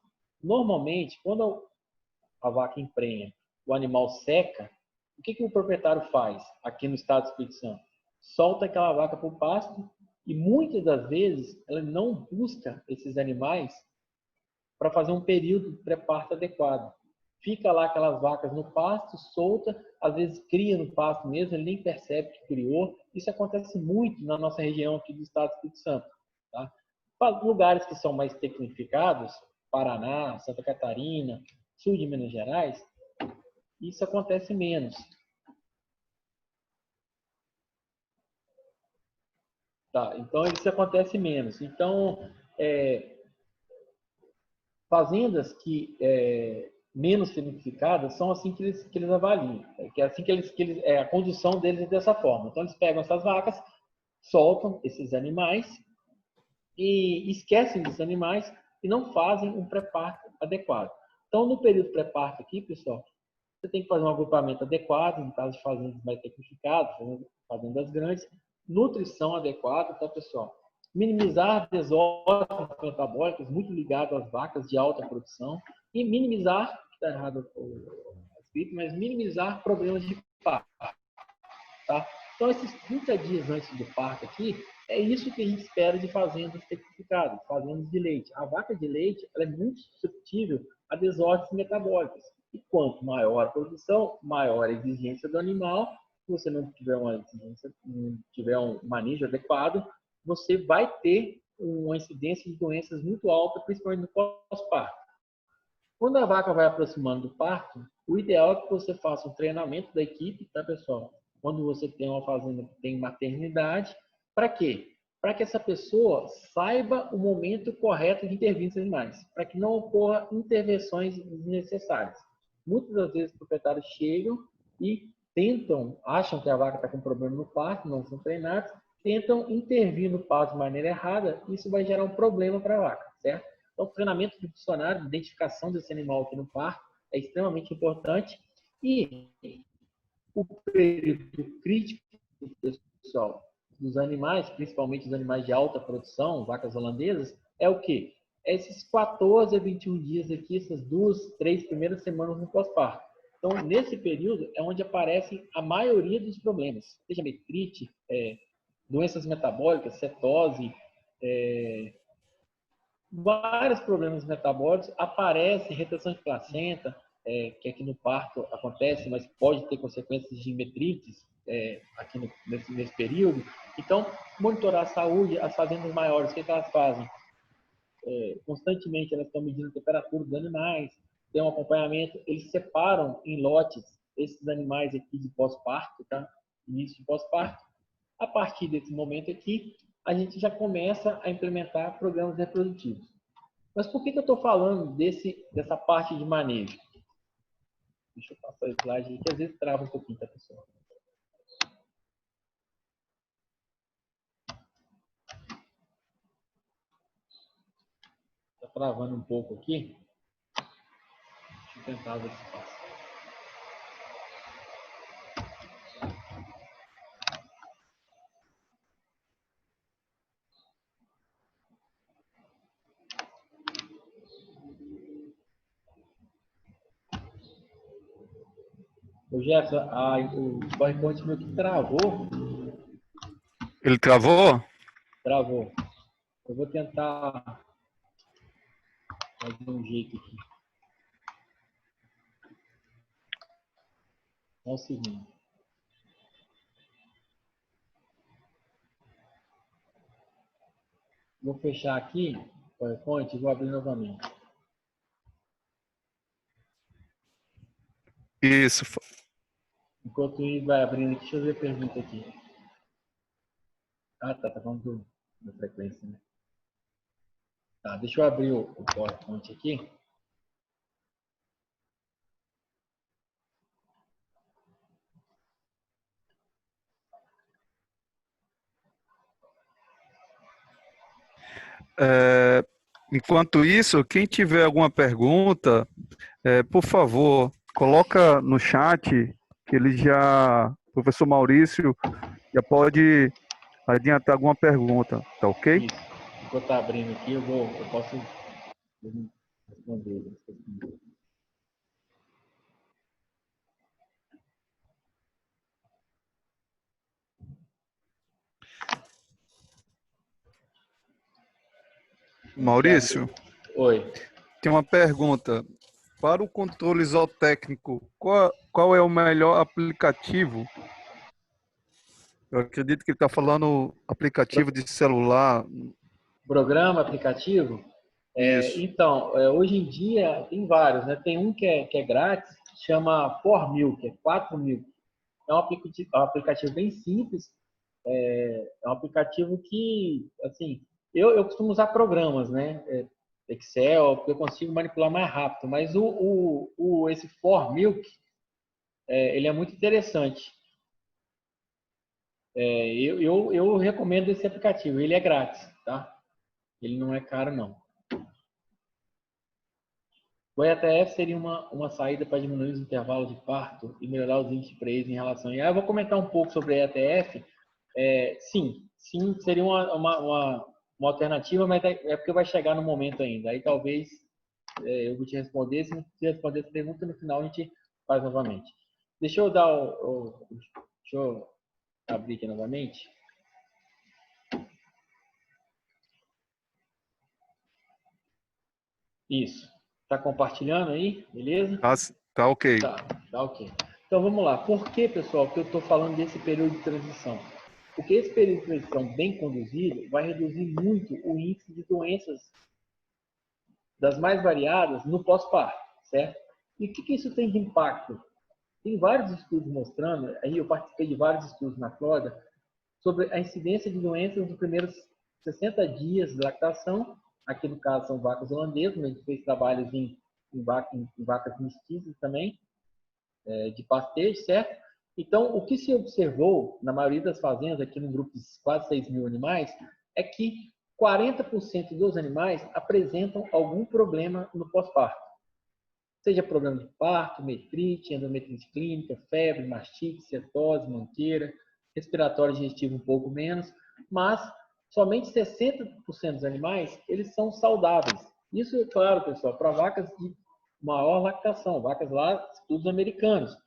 Normalmente, quando a vaca emprenha, o animal seca, o que o proprietário faz aqui no Estado do Espírito Santo? Solta aquela vaca para o pasto e muitas das vezes ela não busca esses animais para fazer um período de pré-parto adequado. Fica lá aquelas vacas no pasto, solta, às vezes cria no pasto mesmo, ele nem percebe que criou. Isso acontece muito na nossa região aqui do Estado do Espírito Santo. Tá? Para lugares que são mais tecnificados, Paraná, Santa Catarina, sul de Minas Gerais, isso acontece menos. Tá? Então, isso acontece menos. Então, fazendas que menos significadas são assim que eles avaliam, que é assim que eles a condução deles é dessa forma. Então eles pegam essas vacas, soltam esses animais e esquecem desses animais e não fazem um pré-parto adequado. Então no período pré-parto aqui, pessoal, você tem que fazer um agrupamento adequado, no caso de fazendas mais tecnificadas, fazendas grandes, nutrição adequada, tá, pessoal? Minimizar desordens metabólicas, muito ligado às vacas de alta produção, e minimizar, está errado o escrito, mas minimizar problemas de parto. Tá? Então, esses 30 dias antes do parto aqui, é isso que a gente espera de fazendas tecnificadas, fazendas de leite. A vaca de leite ela é muito suscetível a desordens metabólicas. E quanto maior a produção, maior a exigência do animal. Se você não tiver uma exigência, não tiver um manejo adequado, você vai ter uma incidência de doenças muito alta, principalmente no pós-parto. Quando a vaca vai aproximando do parto, o ideal é que você faça um treinamento da equipe, tá, pessoal? Quando você tem uma fazenda que tem maternidade, para quê? Para que essa pessoa saiba o momento correto de intervir nos animais, para que não ocorra intervenções desnecessárias. Muitas das vezes os proprietários chegam e acham que a vaca está com problema no parto, não são treinados, tentam intervir no parto de maneira errada, isso vai gerar um problema para a vaca, certo? Então, o treinamento de funcionário, identificação desse animal aqui no parto é extremamente importante. E o período crítico, pessoal, dos animais, principalmente os animais de alta produção, vacas holandesas, é o quê? É esses 14 a 21 dias aqui, essas 2, 3 primeiras semanas no pós-parto. Então, nesse período é onde aparecem a maioria dos problemas, seja metrite, doenças metabólicas, cetose, vários problemas metabólicos, aparece retenção de placenta, que aqui no parto acontece, mas pode ter consequências de metrites aqui nesse período. Então, monitorar a saúde, as fazendas maiores, o que elas fazem? Constantemente elas estão medindo a temperatura dos animais, tem um acompanhamento, eles separam em lotes esses animais aqui de pós-parto, tá? Início de pós-parto. A partir desse momento aqui, a gente já começa a implementar programas reprodutivos. Mas por que eu estou falando dessa parte de manejo? Deixa eu passar o slide aqui, que às vezes trava um pouquinho, tá, pessoal? Está travando um pouco aqui. Deixa eu tentar ver se passa. Ô Jefferson, o PowerPoint meu que travou. Ele travou? Travou. Eu vou tentar fazer um jeito aqui. Só um segundo. Vou fechar aqui o PowerPoint e vou abrir novamente. Isso. Enquanto o Ivo vai abrindo aqui, deixa eu ver a pergunta aqui. Ah, tá falando da frequência, né? Tá, deixa eu abrir o PowerPoint aqui. Enquanto isso, quem tiver alguma pergunta, por favor, coloca no chat que o professor Maurício já pode adiantar alguma pergunta, tá ok? Isso. Enquanto tá abrindo aqui, eu posso responder. Maurício, Oi. tem uma pergunta. Para o controle zootécnico, qual é o melhor aplicativo? Eu acredito que ele está falando aplicativo de celular. Programa, aplicativo? Isso. Então, hoje em dia tem vários, né? Tem um que é grátis, chama 4.000, que é 4.000. É um aplicativo bem simples. É um aplicativo que, assim, eu costumo usar programas, né? Excel, porque eu consigo manipular mais rápido. Mas esse 4.000, ele é muito interessante. Eu recomendo esse aplicativo. Ele é grátis, tá? Ele não é caro, não. O ETF seria uma saída para diminuir os intervalos de parto e melhorar os índices de preço em relação a... Eu vou comentar um pouco sobre a ETF. Sim, seria uma alternativa, mas é porque vai chegar no momento ainda. Aí talvez eu vou te responder. Se não te responder essa pergunta, no final a gente faz novamente. Deixa eu dar deixa eu abrir aqui novamente. Isso. Está compartilhando aí? Beleza? Tá ok. Tá ok. Então vamos lá. Por que, pessoal, que eu estou falando desse período de transição? Porque esse período de transição bem conduzido vai reduzir muito o índice de doenças das mais variadas no pós-parto, certo? E o que isso tem de impacto? Tem vários estudos mostrando, aí eu participei de vários estudos na Flórida, sobre a incidência de doenças nos primeiros 60 dias de lactação. Aqui no caso são vacas holandesas, mas a gente fez trabalhos em vacas mestizas também, de pastejo, certo? Então, o que se observou na maioria das fazendas, aqui no grupo de quase 6.000 animais, é que 40% dos animais apresentam algum problema no pós-parto. Seja problema de parto, metrite, endometrite clínica, febre, mastite, cetose, manqueira, respiratório digestivo um pouco menos, mas somente 60% dos animais, eles são saudáveis. Isso é claro, pessoal, para vacas de maior lactação, vacas lá, estudos americanos.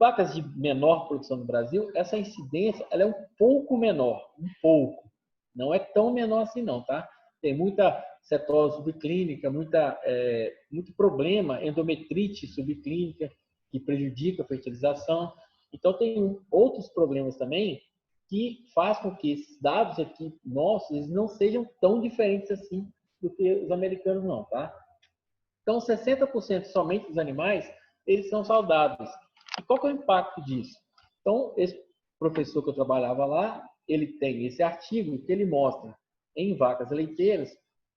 Vacas de menor produção no Brasil, essa incidência ela é um pouco menor, um pouco. Não é tão menor assim não, tá? Tem muita cetose subclínica, muito problema, endometrite subclínica, que prejudica a fertilização. Então, tem outros problemas também que faz com que esses dados aqui nossos eles não sejam tão diferentes assim do que os americanos não, tá? Então, 60% somente dos animais, eles são saudáveis. E qual que é o impacto disso? Então, esse professor que eu trabalhava lá, ele tem esse artigo que ele mostra em vacas leiteiras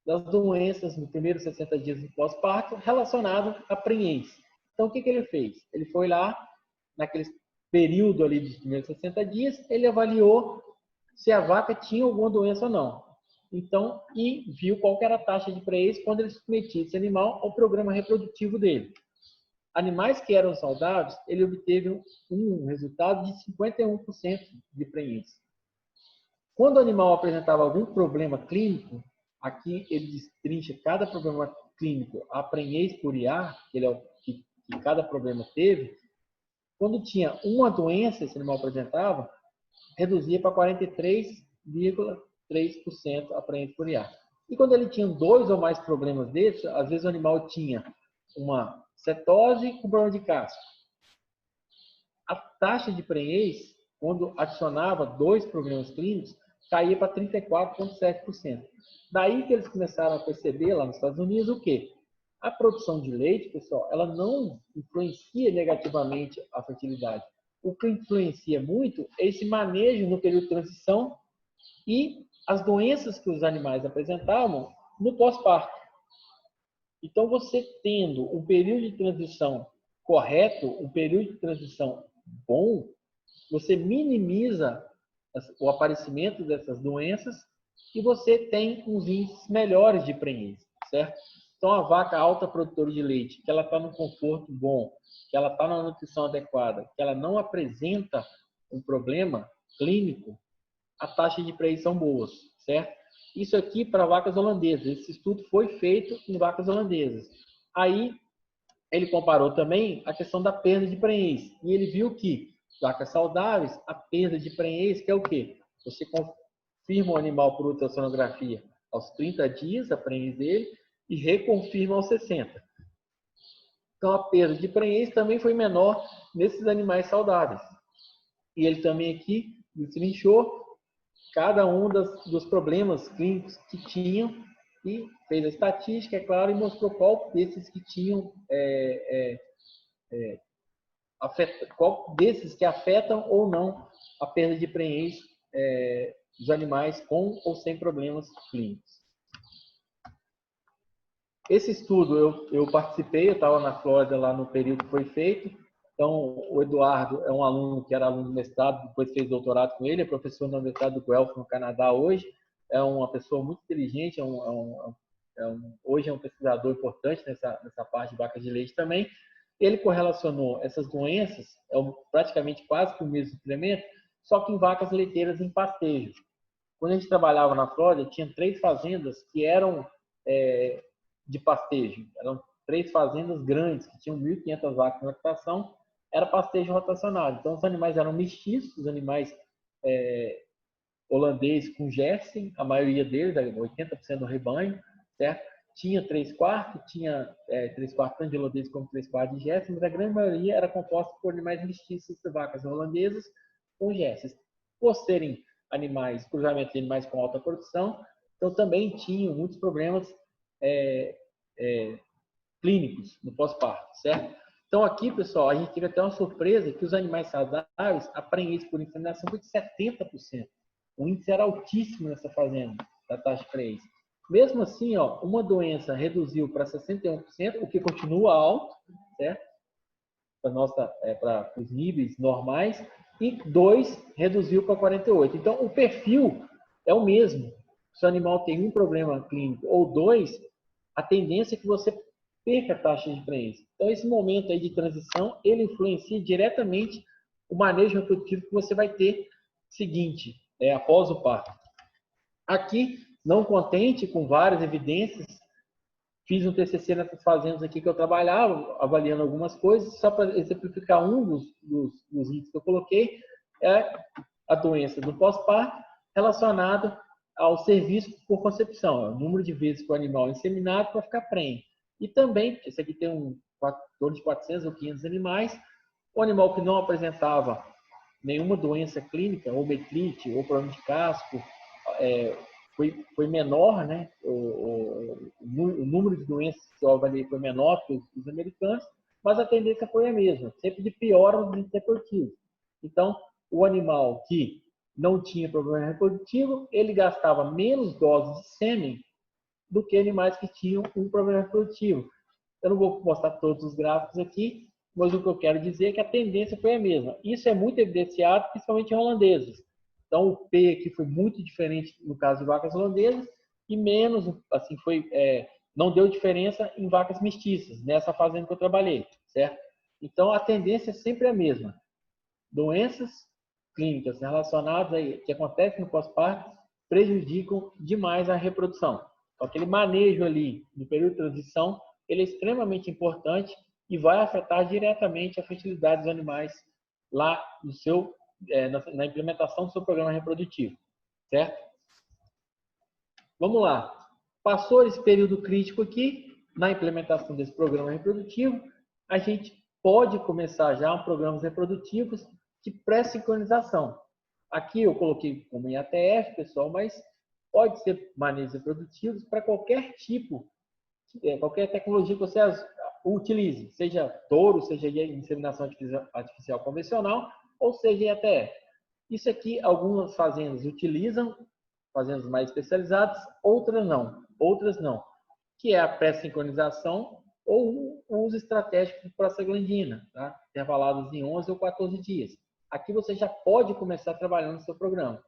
das doenças nos primeiros 60 dias de pós-parto relacionado à prenhez. Então, o que ele fez? Ele foi lá, naquele período ali dos primeiros 60 dias, ele avaliou se a vaca tinha alguma doença ou não. Então, e viu qual era a taxa de prenhez quando ele submetia esse animal ao programa reprodutivo dele. Animais que eram saudáveis, ele obteve um resultado de 51% de prenhez. Quando o animal apresentava algum problema clínico, aqui ele destrincha cada problema clínico, a prenhez por IA, que cada problema teve. Quando tinha uma doença, esse animal apresentava, reduzia para 43,3% a prenhez por IA. E quando ele tinha 2 ou mais problemas desses, às vezes o animal tinha uma cetose com problema de casco. A taxa de prenhez, quando adicionava 2 problemas clínicos, caía para 34,7%. Daí que eles começaram a perceber lá nos Estados Unidos o quê? A produção de leite, pessoal, ela não influencia negativamente a fertilidade. O que influencia muito é esse manejo no período de transição e as doenças que os animais apresentavam no pós-parto. Então, você tendo um período de transição correto, um período de transição bom, você minimiza o aparecimento dessas doenças e você tem uns índices melhores de prenhez, certo? Então, a vaca alta produtora de leite, que ela está no conforto bom, que ela está na nutrição adequada, que ela não apresenta um problema clínico, a taxa de prenhez são boas, certo? Isso aqui para vacas holandesas. Esse estudo foi feito em vacas holandesas. Aí, ele comparou também a questão da perda de prenhez. E ele viu que vacas saudáveis, a perda de prenhez, que é o quê? Você confirma o animal por ultrassonografia aos 30 dias, a prenhez dele, e reconfirma aos 60. Então, a perda de prenhez também foi menor nesses animais saudáveis. E ele também aqui destrinchou cada um dos problemas clínicos que tinham e fez a estatística, é claro, e mostrou qual desses que tinham qual desses que afetam ou não a perda de prenhez dos animais com ou sem problemas clínicos. Esse estudo eu participei, eu estava na Flórida lá no período que foi feito. Então, o Eduardo é um aluno que era aluno do mestrado, depois fez doutorado com ele, é professor na Universidade do Guelph, no Canadá, hoje. É uma pessoa muito inteligente, hoje é um pesquisador importante nessa parte de vacas de leite também. Ele correlacionou essas doenças, praticamente quase que o mesmo suplemento, só que em vacas leiteiras em pastejo. Quando a gente trabalhava na Flórida, tinha 3 fazendas que eram de pastejo. Eram 3 fazendas grandes, que tinham 1.500 vacas na lactação, era pastejo rotacionado. Então, os animais eram mestiços, os animais holandeses com Jersey, a maioria deles, 80% do rebanho, certo? Tinha 3/4, tinha 3/4 tanto de holandês como 3/4 de Jersey, mas a grande maioria era composta por animais mestiços de vacas holandesas com Jersey. Por serem animais, cruzamento de animais com alta produção, então também tinham muitos problemas clínicos no pós-parto, certo? Então aqui, pessoal, a gente teve até uma surpresa que os animais saudáveis, a prenhez por inseminação foi de 70%. O índice era altíssimo nessa fazenda, da taxa de prenhez. Mesmo assim, ó, uma doença reduziu para 61%, o que continua alto, certo? Para os níveis normais, e 2 reduziu para 48%. Então, o perfil é o mesmo. Se o animal tem um problema clínico ou 2, a tendência é que você perca a taxa de prenhez. Então, esse momento aí de transição, ele influencia diretamente o manejo reprodutivo que você vai ter seguinte, após o parto. Aqui, não contente com várias evidências, fiz um TCC nessas fazendas aqui que eu trabalhava, avaliando algumas coisas, só para exemplificar um dos itens que eu coloquei, é a doença do pós-parto relacionada ao serviço por concepção, o número de vezes que o animal é inseminado para ficar prenhe. E também, esse aqui tem em torno de 400 ou 500 animais, o animal que não apresentava nenhuma doença clínica, ou metrite, ou problema de casco, foi menor, né? O número de doenças que eu avaliei foi menor que os americanos, mas a tendência foi a mesma, sempre de piora no índice reprodutivo. Então, o animal que não tinha problema reprodutivo, ele gastava menos doses de sêmen do que animais que tinham um problema reprodutivo. Eu não vou mostrar todos os gráficos aqui, mas o que eu quero dizer é que a tendência foi a mesma. Isso é muito evidenciado, principalmente em holandeses. Então, o P aqui foi muito diferente no caso de vacas holandesas e menos, assim, não deu diferença em vacas mestiças, nessa fazenda que eu trabalhei, certo? Então, a tendência é sempre a mesma. Doenças clínicas relacionadas aí, que acontecem no pós-parto prejudicam demais a reprodução. Então, aquele manejo ali no período de transição, ele é extremamente importante e vai afetar diretamente a fertilidade dos animais lá no seu na implementação do seu programa reprodutivo, certo? Vamos lá. Passou esse período crítico aqui, na implementação desse programa reprodutivo, a gente pode começar já programas reprodutivos de pré-sincronização. Aqui eu coloquei como em ATF, pessoal, mas pode ser manejos reprodutivos para qualquer tipo qualquer tecnologia que você utilize, seja touro, seja inseminação artificial convencional, ou seja IATF. Isso aqui, algumas fazendas utilizam, fazendas mais especializadas, outras não, que é a pré-sincronização ou o uso estratégico de prostaglandina, tá? Intervalados em 11 ou 14 dias. Aqui você já pode começar trabalhando no seu programa.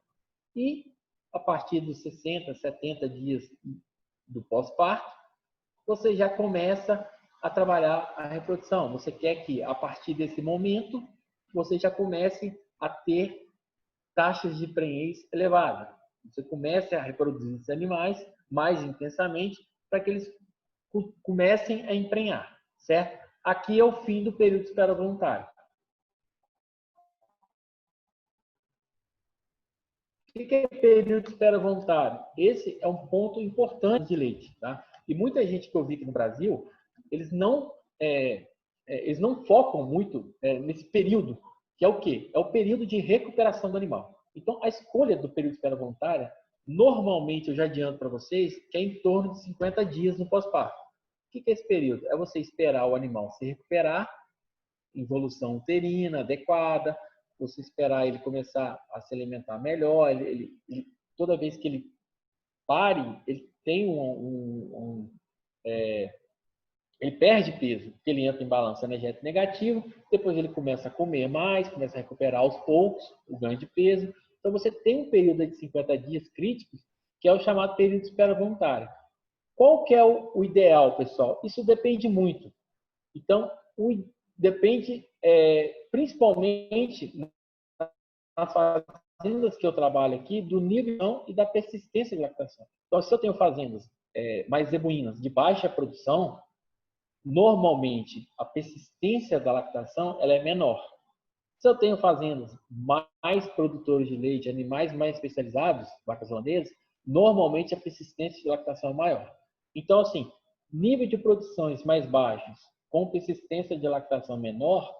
E, a partir dos 60, 70 dias do pós-parto, você já começa a trabalhar a reprodução. Você quer que, a partir desse momento, você já comece a ter taxas de prenhez elevadas. Você comece a reproduzir esses animais mais intensamente para que eles comecem a emprenhar, certo? Aqui é o fim do período de espera voluntária. O que é período de espera voluntário? Esse é um ponto importante de leite, tá? E muita gente que eu vi aqui no Brasil, eles não focam muito nesse período, que é o quê? É o período de recuperação do animal. Então, a escolha do período de espera voluntária, normalmente, eu já adianto para vocês, que é em torno de 50 dias no pós-parto. O que é esse período? É você esperar o animal se recuperar, evolução uterina adequada, você esperar ele começar a se alimentar melhor, toda vez que ele pare, ele tem ele perde peso, porque ele entra em balanço energético negativo, depois ele começa a comer mais, começa a recuperar aos poucos o ganho de peso. Então você tem um período de 50 dias críticos, que é o chamado período de espera voluntária. Qual que é o ideal, pessoal? Isso depende muito. Então, depende principalmente nas fazendas que eu trabalho aqui, do nível e da persistência de lactação. Então, se eu tenho fazendas mais zebuínas de baixa produção, normalmente a persistência da lactação ela é menor. Se eu tenho fazendas mais produtores de leite, animais mais especializados, vacas holandesas, normalmente a persistência de lactação é maior. Então, assim, nível de produções mais baixos, com persistência de lactação menor,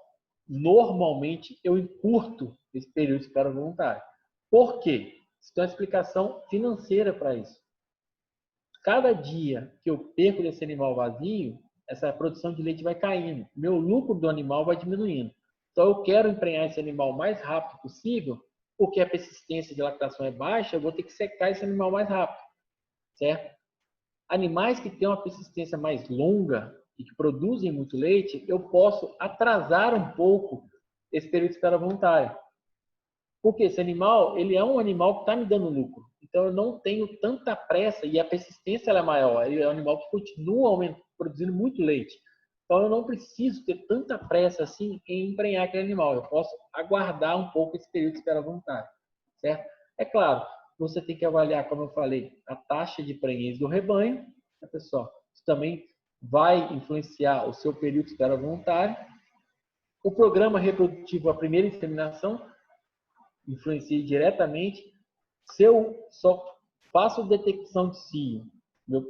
normalmente eu encurto esse período de espera voluntária. Por quê? Isso tem uma explicação financeira para isso. Cada dia que eu perco desse animal vazio, essa produção de leite vai caindo. Meu lucro do animal vai diminuindo. Então, eu quero emprenhar esse animal o mais rápido possível, porque a persistência de lactação é baixa, eu vou ter que secar esse animal mais rápido, certo? Animais que têm uma persistência mais longa e que produzem muito leite, eu posso atrasar um pouco esse período de espera voluntária. Porque esse animal, ele é um animal que está me dando lucro. Então, eu não tenho tanta pressa e a persistência ela é maior. Ele é um animal que continua produzindo muito leite. Então, eu não preciso ter tanta pressa assim em emprenhar aquele animal. Eu posso aguardar um pouco esse período de espera voluntária, certo? É claro, você tem que avaliar, como eu falei, a taxa de prenhez do rebanho, né, pessoal? Isso também vai influenciar o seu período de espera voluntária. O programa reprodutivo, a primeira inseminação, influencia diretamente. Se eu só faço detecção de cio, meu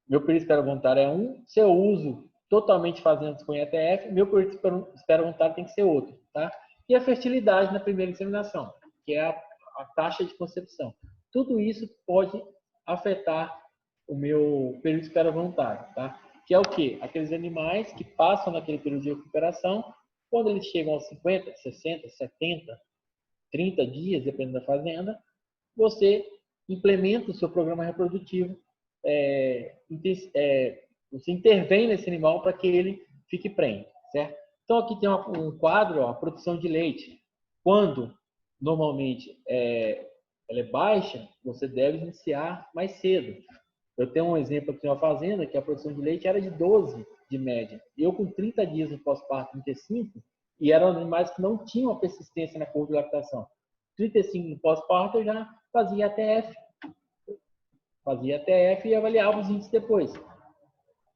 período de espera voluntária é 1. Se eu uso totalmente fazendas com IATF, meu período de espera voluntária tem que ser outro, tá? E a fertilidade na primeira inseminação, que é a taxa de concepção. Tudo isso pode afetar o meu período de espera voluntária, tá? Que é o quê? Aqueles animais que passam naquele período de recuperação, quando eles chegam aos 50, 60, 70, 30 dias, dependendo da fazenda, você implementa o seu programa reprodutivo, você intervém nesse animal para que ele fique prenhe, certo? Então, aqui tem um quadro, a produção de leite. Quando, normalmente, ela é baixa, você deve iniciar mais cedo. Eu tenho um exemplo aqui na fazenda, que a produção de leite era de 12 de média. Eu, com 30 dias no pós-parto, 35, e eram animais que não tinham a persistência na curva de lactação. 35 no pós-parto, eu já fazia ATF. E avaliava os índices depois.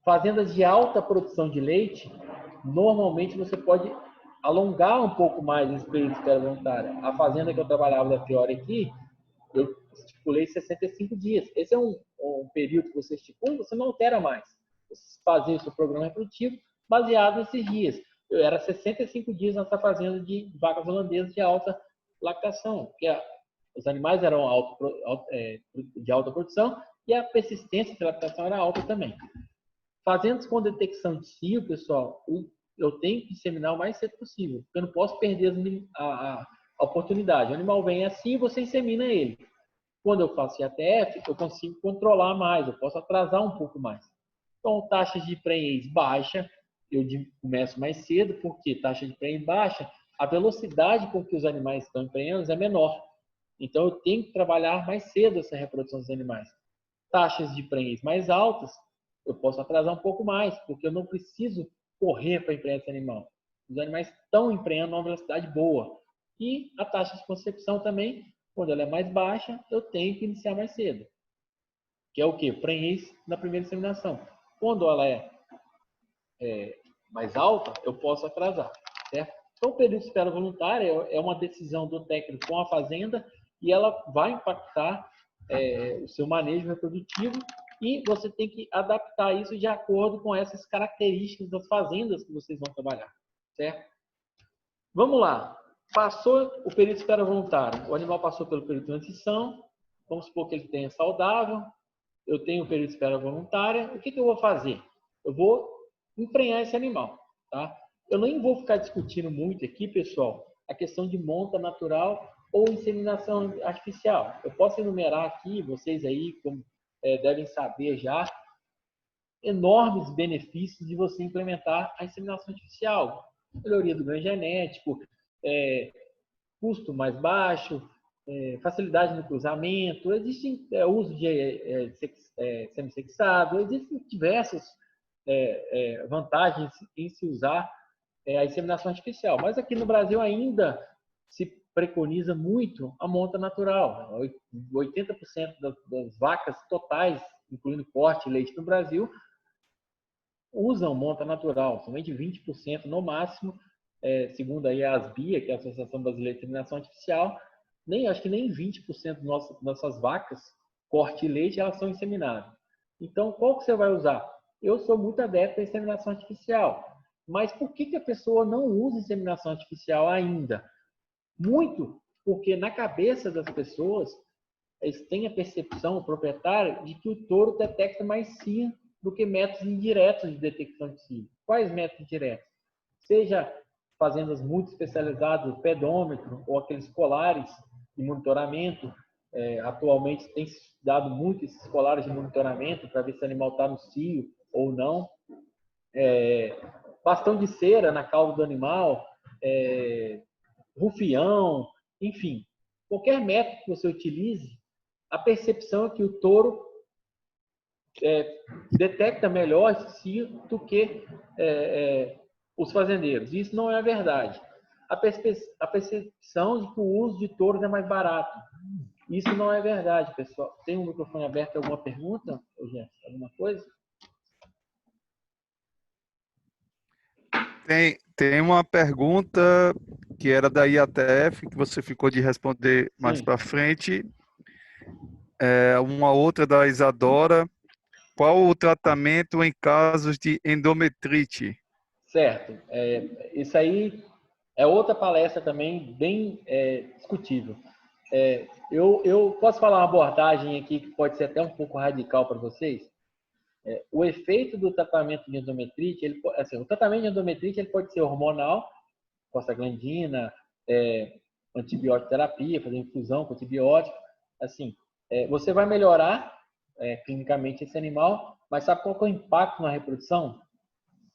Fazendas de alta produção de leite, normalmente você pode alongar um pouco mais esse período de espera voluntária. A fazenda que eu trabalhava da Fiore aqui, eu estipulei 65 dias. Esse é um período que você estipula, você não altera mais. Você fazia o seu programa reprodutivo baseado nesses dias. Eu era 65 dias nessa fazenda de vacas holandesas de alta lactação, porque os animais eram de alta produção e a persistência de lactação era alta também. Fazendo com detecção de cio, pessoal, eu tenho que inseminar o mais cedo possível, porque eu não posso perder a oportunidade. O animal vem assim e você insemina ele. Quando eu faço IATF, eu consigo controlar mais, eu posso atrasar um pouco mais. Então, taxas de prenhez baixa, eu começo mais cedo, porque taxa de prenhez baixa, a velocidade com que os animais estão emprenhando é menor. Então, eu tenho que trabalhar mais cedo essa reprodução dos animais. Taxas de prenhez mais altas, eu posso atrasar um pouco mais, porque eu não preciso correr para emprenhar esse animal. Os animais estão emprenhando a uma velocidade boa. E a taxa de concepção também, quando ela é mais baixa, eu tenho que iniciar mais cedo. Que é o quê? Prenhez na primeira inseminação. Quando ela é mais alta, eu posso atrasar, certo? Então, o período de espera voluntária é uma decisão do técnico com a fazenda e ela vai impactar o seu manejo reprodutivo e você tem que adaptar isso de acordo com essas características das fazendas que vocês vão trabalhar, certo? Vamos lá. Passou o período de espera voluntária. O animal passou pelo período de transição. Vamos supor que ele tenha saudável. Eu tenho o período de espera voluntária. O que eu vou fazer? Eu vou emprenhar esse animal, tá? Eu nem vou ficar discutindo muito aqui, pessoal, a questão de monta natural ou inseminação artificial. Eu posso enumerar aqui, vocês aí, como devem saber já, enormes benefícios de você implementar a inseminação artificial. Melhoria do ganho genético, custo mais baixo, facilidade no cruzamento, existe uso de semissexado, existem diversas vantagens em se usar a inseminação artificial. Mas aqui no Brasil ainda se preconiza muito a monta natural. 80% das vacas totais, incluindo corte e leite no Brasil, usam monta natural, somente 20% no máximo, segundo aí a ASBIA, que é a Associação Brasileira de Inseminação Artificial, acho que nem 20% das nossas vacas, corte e leite, elas são inseminadas. Então, qual que você vai usar? Eu sou muito adepto à inseminação artificial, mas por que a pessoa não usa inseminação artificial ainda? Muito porque na cabeça das pessoas, eles têm a percepção, o proprietário, de que o touro detecta mais cio do que métodos indiretos de detecção de cio. Quais métodos diretos? Seja fazendas muito especializadas, o pedômetro ou aqueles colares de monitoramento. Atualmente tem se dado muito esses colares de monitoramento para ver se o animal está no cio ou não. Bastão de cera na cauda do animal, rufião, enfim. Qualquer método que você utilize, a percepção é que o touro detecta melhor esse cio do que os fazendeiros. Isso não é verdade. A percepção de que o uso de touros é mais barato. Isso não é verdade, pessoal. Tem um microfone aberto? Alguma pergunta, Jeff? Alguma coisa? Tem uma pergunta que era da IATF, que você ficou de responder mais para frente. Uma outra da Isadora. Qual o tratamento em casos de endometrite? Certo. Isso aí é outra palestra também bem discutível. Eu posso falar uma abordagem aqui que pode ser até um pouco radical para vocês? O efeito do tratamento de endometrite, o tratamento de endometrite ele pode ser hormonal, prostaglandina, antibiótico terapia, fazer infusão com antibiótico. Assim, você vai melhorar clinicamente esse animal, mas sabe qual que é o impacto na reprodução?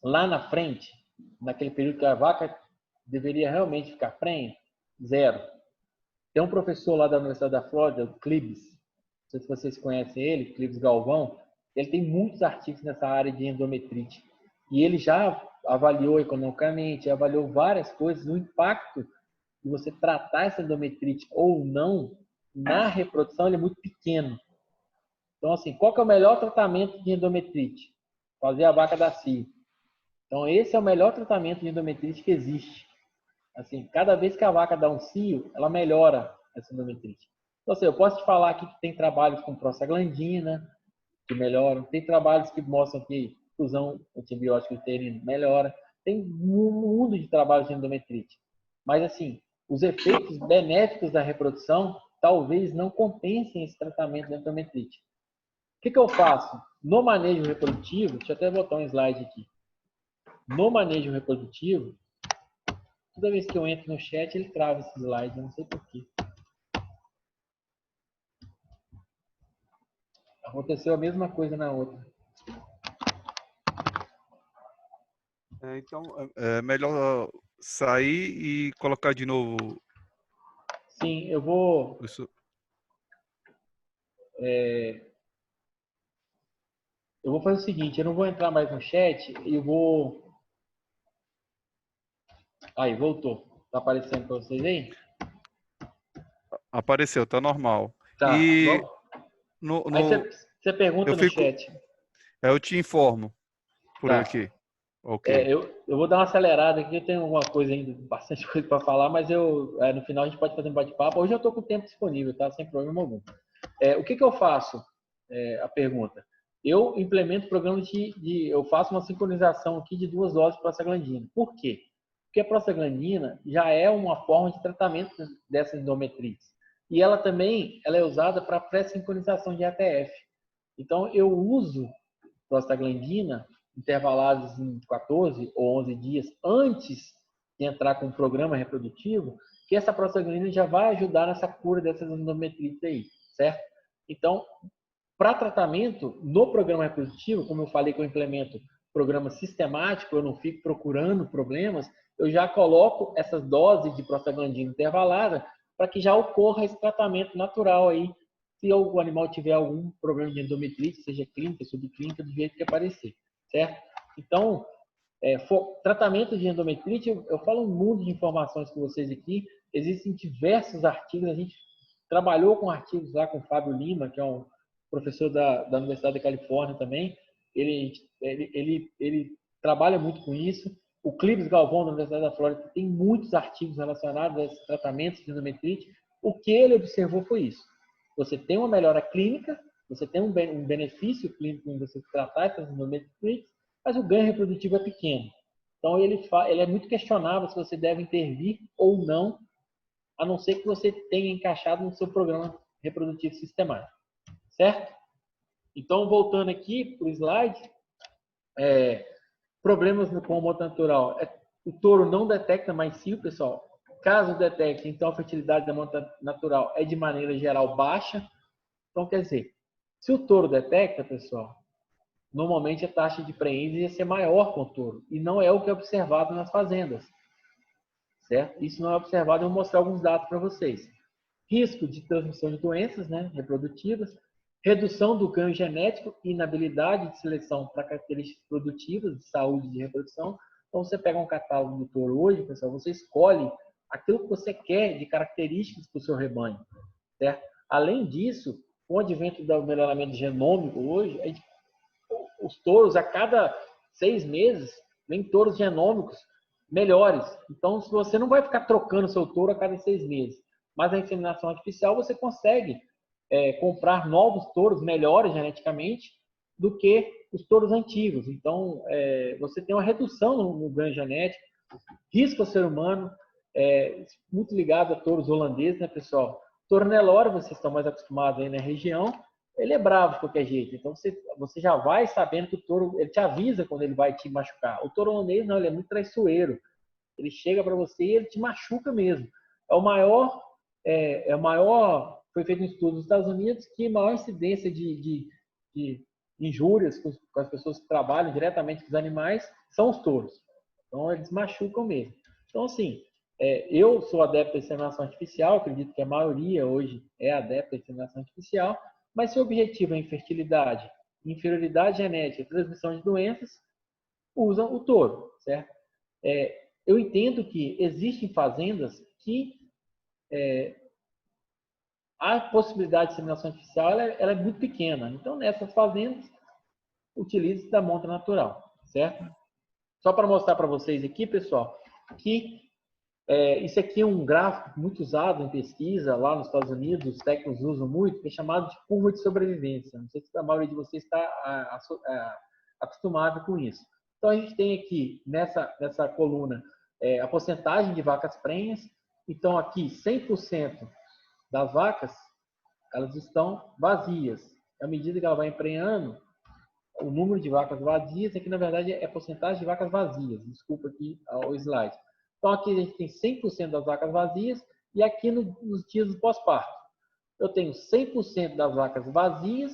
Lá na frente, naquele período que a vaca deveria realmente ficar prenha, zero. Tem um professor lá da Universidade da Flórida, o Clibes, não sei se vocês conhecem ele, Clibes Galvão, ele tem muitos artigos nessa área de endometrite. E ele já avaliou economicamente, avaliou várias coisas, o impacto de você tratar essa endometrite ou não na reprodução ele é muito pequeno. Então, assim, qual que é o melhor tratamento de endometrite? Fazer a vaca dar cio. Então, esse é o melhor tratamento de endometrite que existe. Assim, cada vez que a vaca dá um cio, ela melhora essa endometrite. Então, assim, eu posso te falar aqui que tem trabalhos com prostaglandina, que melhoram. Tem trabalhos que mostram que fusão antibiótico uterino melhora. Tem um mundo de trabalhos de endometrite. Mas, assim, os efeitos benéficos da reprodução talvez não compensem esse tratamento de endometrite. que eu faço? No manejo reprodutivo, deixa eu até botar um slide aqui. No manejo reprodutivo, toda vez que eu entro no chat, ele trava esse slide, eu não sei porquê. Aconteceu a mesma coisa na outra. Então, é melhor sair e colocar de novo. Sim, eu vou... Isso. Eu vou fazer o seguinte, eu não vou entrar mais no chat, eu vou... Aí, voltou. Tá aparecendo para vocês aí? Apareceu, tá normal. Tá. E Aí você pergunta eu no fico, chat. eu te informo por Tá. aqui. Ok. Eu vou dar uma acelerada aqui, eu tenho alguma coisa ainda, bastante coisa para falar, mas no final a gente pode fazer um bate-papo. Hoje eu estou com o tempo disponível, tá? Sem problema algum. O que eu faço? A pergunta. Eu implemento programas eu faço uma sincronização aqui de 2 doses de prostaglandina. Por quê? Porque a prostaglandina já é uma forma de tratamento dessa endometrite. E ela também é usada para pré-sincronização de ATF. Então, eu uso prostaglandina intervalados em 14 ou 11 dias antes de entrar com o programa reprodutivo, que essa prostaglandina já vai ajudar nessa cura dessas endometrites aí, certo? Então, para tratamento, no programa reprodutivo, como eu falei que eu implemento programa sistemático, eu não fico procurando problemas, eu já coloco essas doses de prostaglandina intervalada para que já ocorra esse tratamento natural aí, se o animal tiver algum problema de endometrite, seja clínica, subclínica, do jeito que aparecer, certo? Então, tratamento de endometrite, eu falo um mundo de informações com vocês aqui, existem diversos artigos, a gente trabalhou com artigos lá com o Fábio Lima, que é um professor da Universidade da Califórnia também, ele trabalha muito com isso. O Clives Galvão, da Universidade da Flórida, tem muitos artigos relacionados a esses tratamentos de endometrite. O que ele observou foi isso. Você tem uma melhora clínica, você tem um benefício clínico em você tratar essas endometrites, mas o ganho reprodutivo é pequeno. Então, ele é muito questionável se você deve intervir ou não, a não ser que você tenha encaixado no seu programa reprodutivo sistemático. Certo? Então, voltando aqui para o slide, problemas com o hormônio natural. O touro não detecta mais cio, pessoal. Caso detecte, então a fertilidade da hormônio natural é de maneira geral baixa. Então, quer dizer, se o touro detecta, pessoal, normalmente a taxa de preênsia ia ser maior com o touro. E não é o que é observado nas fazendas. Certo? Isso não é observado, eu vou mostrar alguns dados para vocês. Risco de transmissão de doenças, né, reprodutivas, redução do ganho genético e inabilidade de seleção para características produtivas de saúde e de reprodução. Então, você pega um catálogo do touro hoje, pessoal, você escolhe aquilo que você quer de características para o seu rebanho, certo? Além disso, com o advento do melhoramento genômico hoje, os touros, a cada 6 meses, vem touros genômicos melhores. Então, se você não vai ficar trocando seu touro a cada 6 meses, mas a inseminação artificial, você consegue comprar novos touros melhores geneticamente do que os touros antigos. Então, você tem uma redução no ganho genético, risco ao ser humano, muito ligado a touros holandeses, né, pessoal? Touro Nelore, vocês estão mais acostumados aí na região, ele é bravo de qualquer jeito. Então, você já vai sabendo que o touro, ele te avisa quando ele vai te machucar. O touro holandês, não, ele é muito traiçoeiro. Ele chega para você e ele te machuca mesmo. Foi feito um estudo nos Estados Unidos que a maior incidência de injúrias com as pessoas que trabalham diretamente com os animais são os touros. Então, eles machucam mesmo. Então, assim, eu sou adepto à inseminação artificial, acredito que a maioria hoje é adepta à inseminação artificial, mas se o objetivo é infertilidade, inferioridade genética, transmissão de doenças, usam o touro, certo? Eu entendo que existem fazendas que a possibilidade de inseminação artificial ela é muito pequena. Então, nessas fazendas, utilize da monta natural, certo? Só para mostrar para vocês aqui, pessoal, que isso aqui é um gráfico muito usado em pesquisa lá nos Estados Unidos, os técnicos usam muito, que é chamado de curva de sobrevivência. Não sei se a maioria de vocês está acostumado com isso. Então, a gente tem aqui, nessa coluna, a porcentagem de vacas prenhas. Então, aqui, 100% das vacas, elas estão vazias. à medida que ela vai emprenhando, o número de vacas vazias, aqui na verdade é porcentagem de vacas vazias, desculpa aqui o slide. Então aqui a gente tem 100% das vacas vazias e aqui nos dias do pós-parto. Eu tenho 100% das vacas vazias,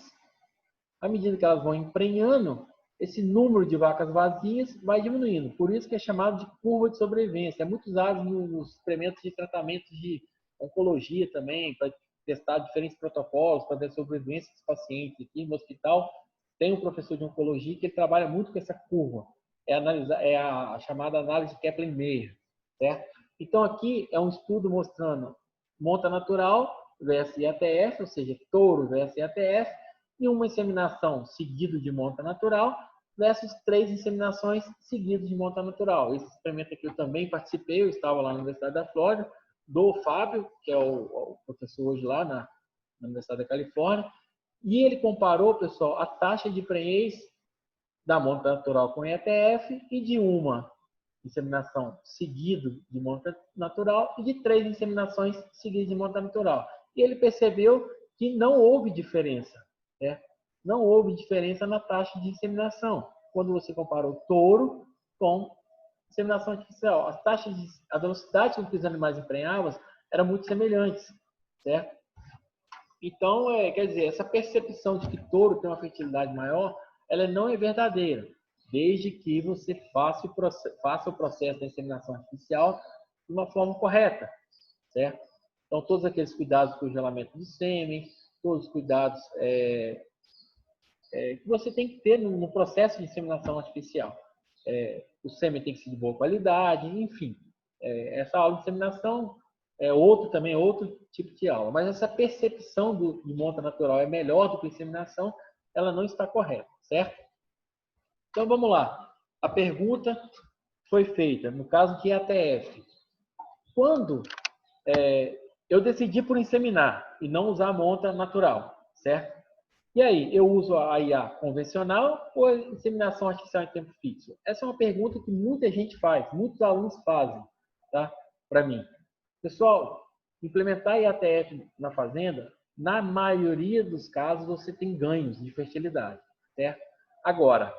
à medida que elas vão emprenhando, esse número de vacas vazias vai diminuindo. Por isso que é chamado de curva de sobrevivência. É muito usado nos experimentos de tratamento de oncologia também, para testar diferentes protocolos, para ver a sobrevivência dos pacientes. Aqui no hospital tem um professor de oncologia que ele trabalha muito com essa curva. É a chamada análise Kaplan-Meier, certo? Então aqui é um estudo mostrando monta natural versus IATF, ou seja, touro versus IATF, e uma inseminação seguida de monta natural versus 3 inseminações seguidas de monta natural. Esse experimento aqui eu também participei, eu estava lá na Universidade da Flórida, do Fábio, que é o professor hoje lá na Universidade da Califórnia, e ele comparou, pessoal, a taxa de prenhez da monta natural com IATF e de uma inseminação seguida de monta natural e de 3 inseminações seguidas de monta natural. E ele percebeu que não houve diferença, né? Não houve diferença na taxa de inseminação quando você compara o touro com inseminação artificial. A velocidade com que os animais emprenhavam eram muito semelhantes, certo? Então, quer dizer, essa percepção de que touro tem uma fertilidade maior, ela não é verdadeira, desde que você faça o processo da inseminação artificial de uma forma correta, certo? Então, todos aqueles cuidados com o gelamento do sêmen, todos os cuidados que você tem que ter no processo de inseminação artificial. O sêmen tem que ser de boa qualidade, enfim. Essa aula de inseminação é outro tipo de aula. Mas essa percepção de monta natural é melhor do que a inseminação, ela não está correta, certo? Então, vamos lá. A pergunta foi feita, no caso de IATF. Quando eu decidi por inseminar e não usar a monta natural, certo? E aí, eu uso a IA convencional ou a inseminação artificial em tempo fixo? Essa é uma pergunta que muita gente faz, muitos alunos fazem, tá? Para mim. Pessoal, implementar IATF na fazenda, na maioria dos casos, você tem ganhos de fertilidade, certo? Agora,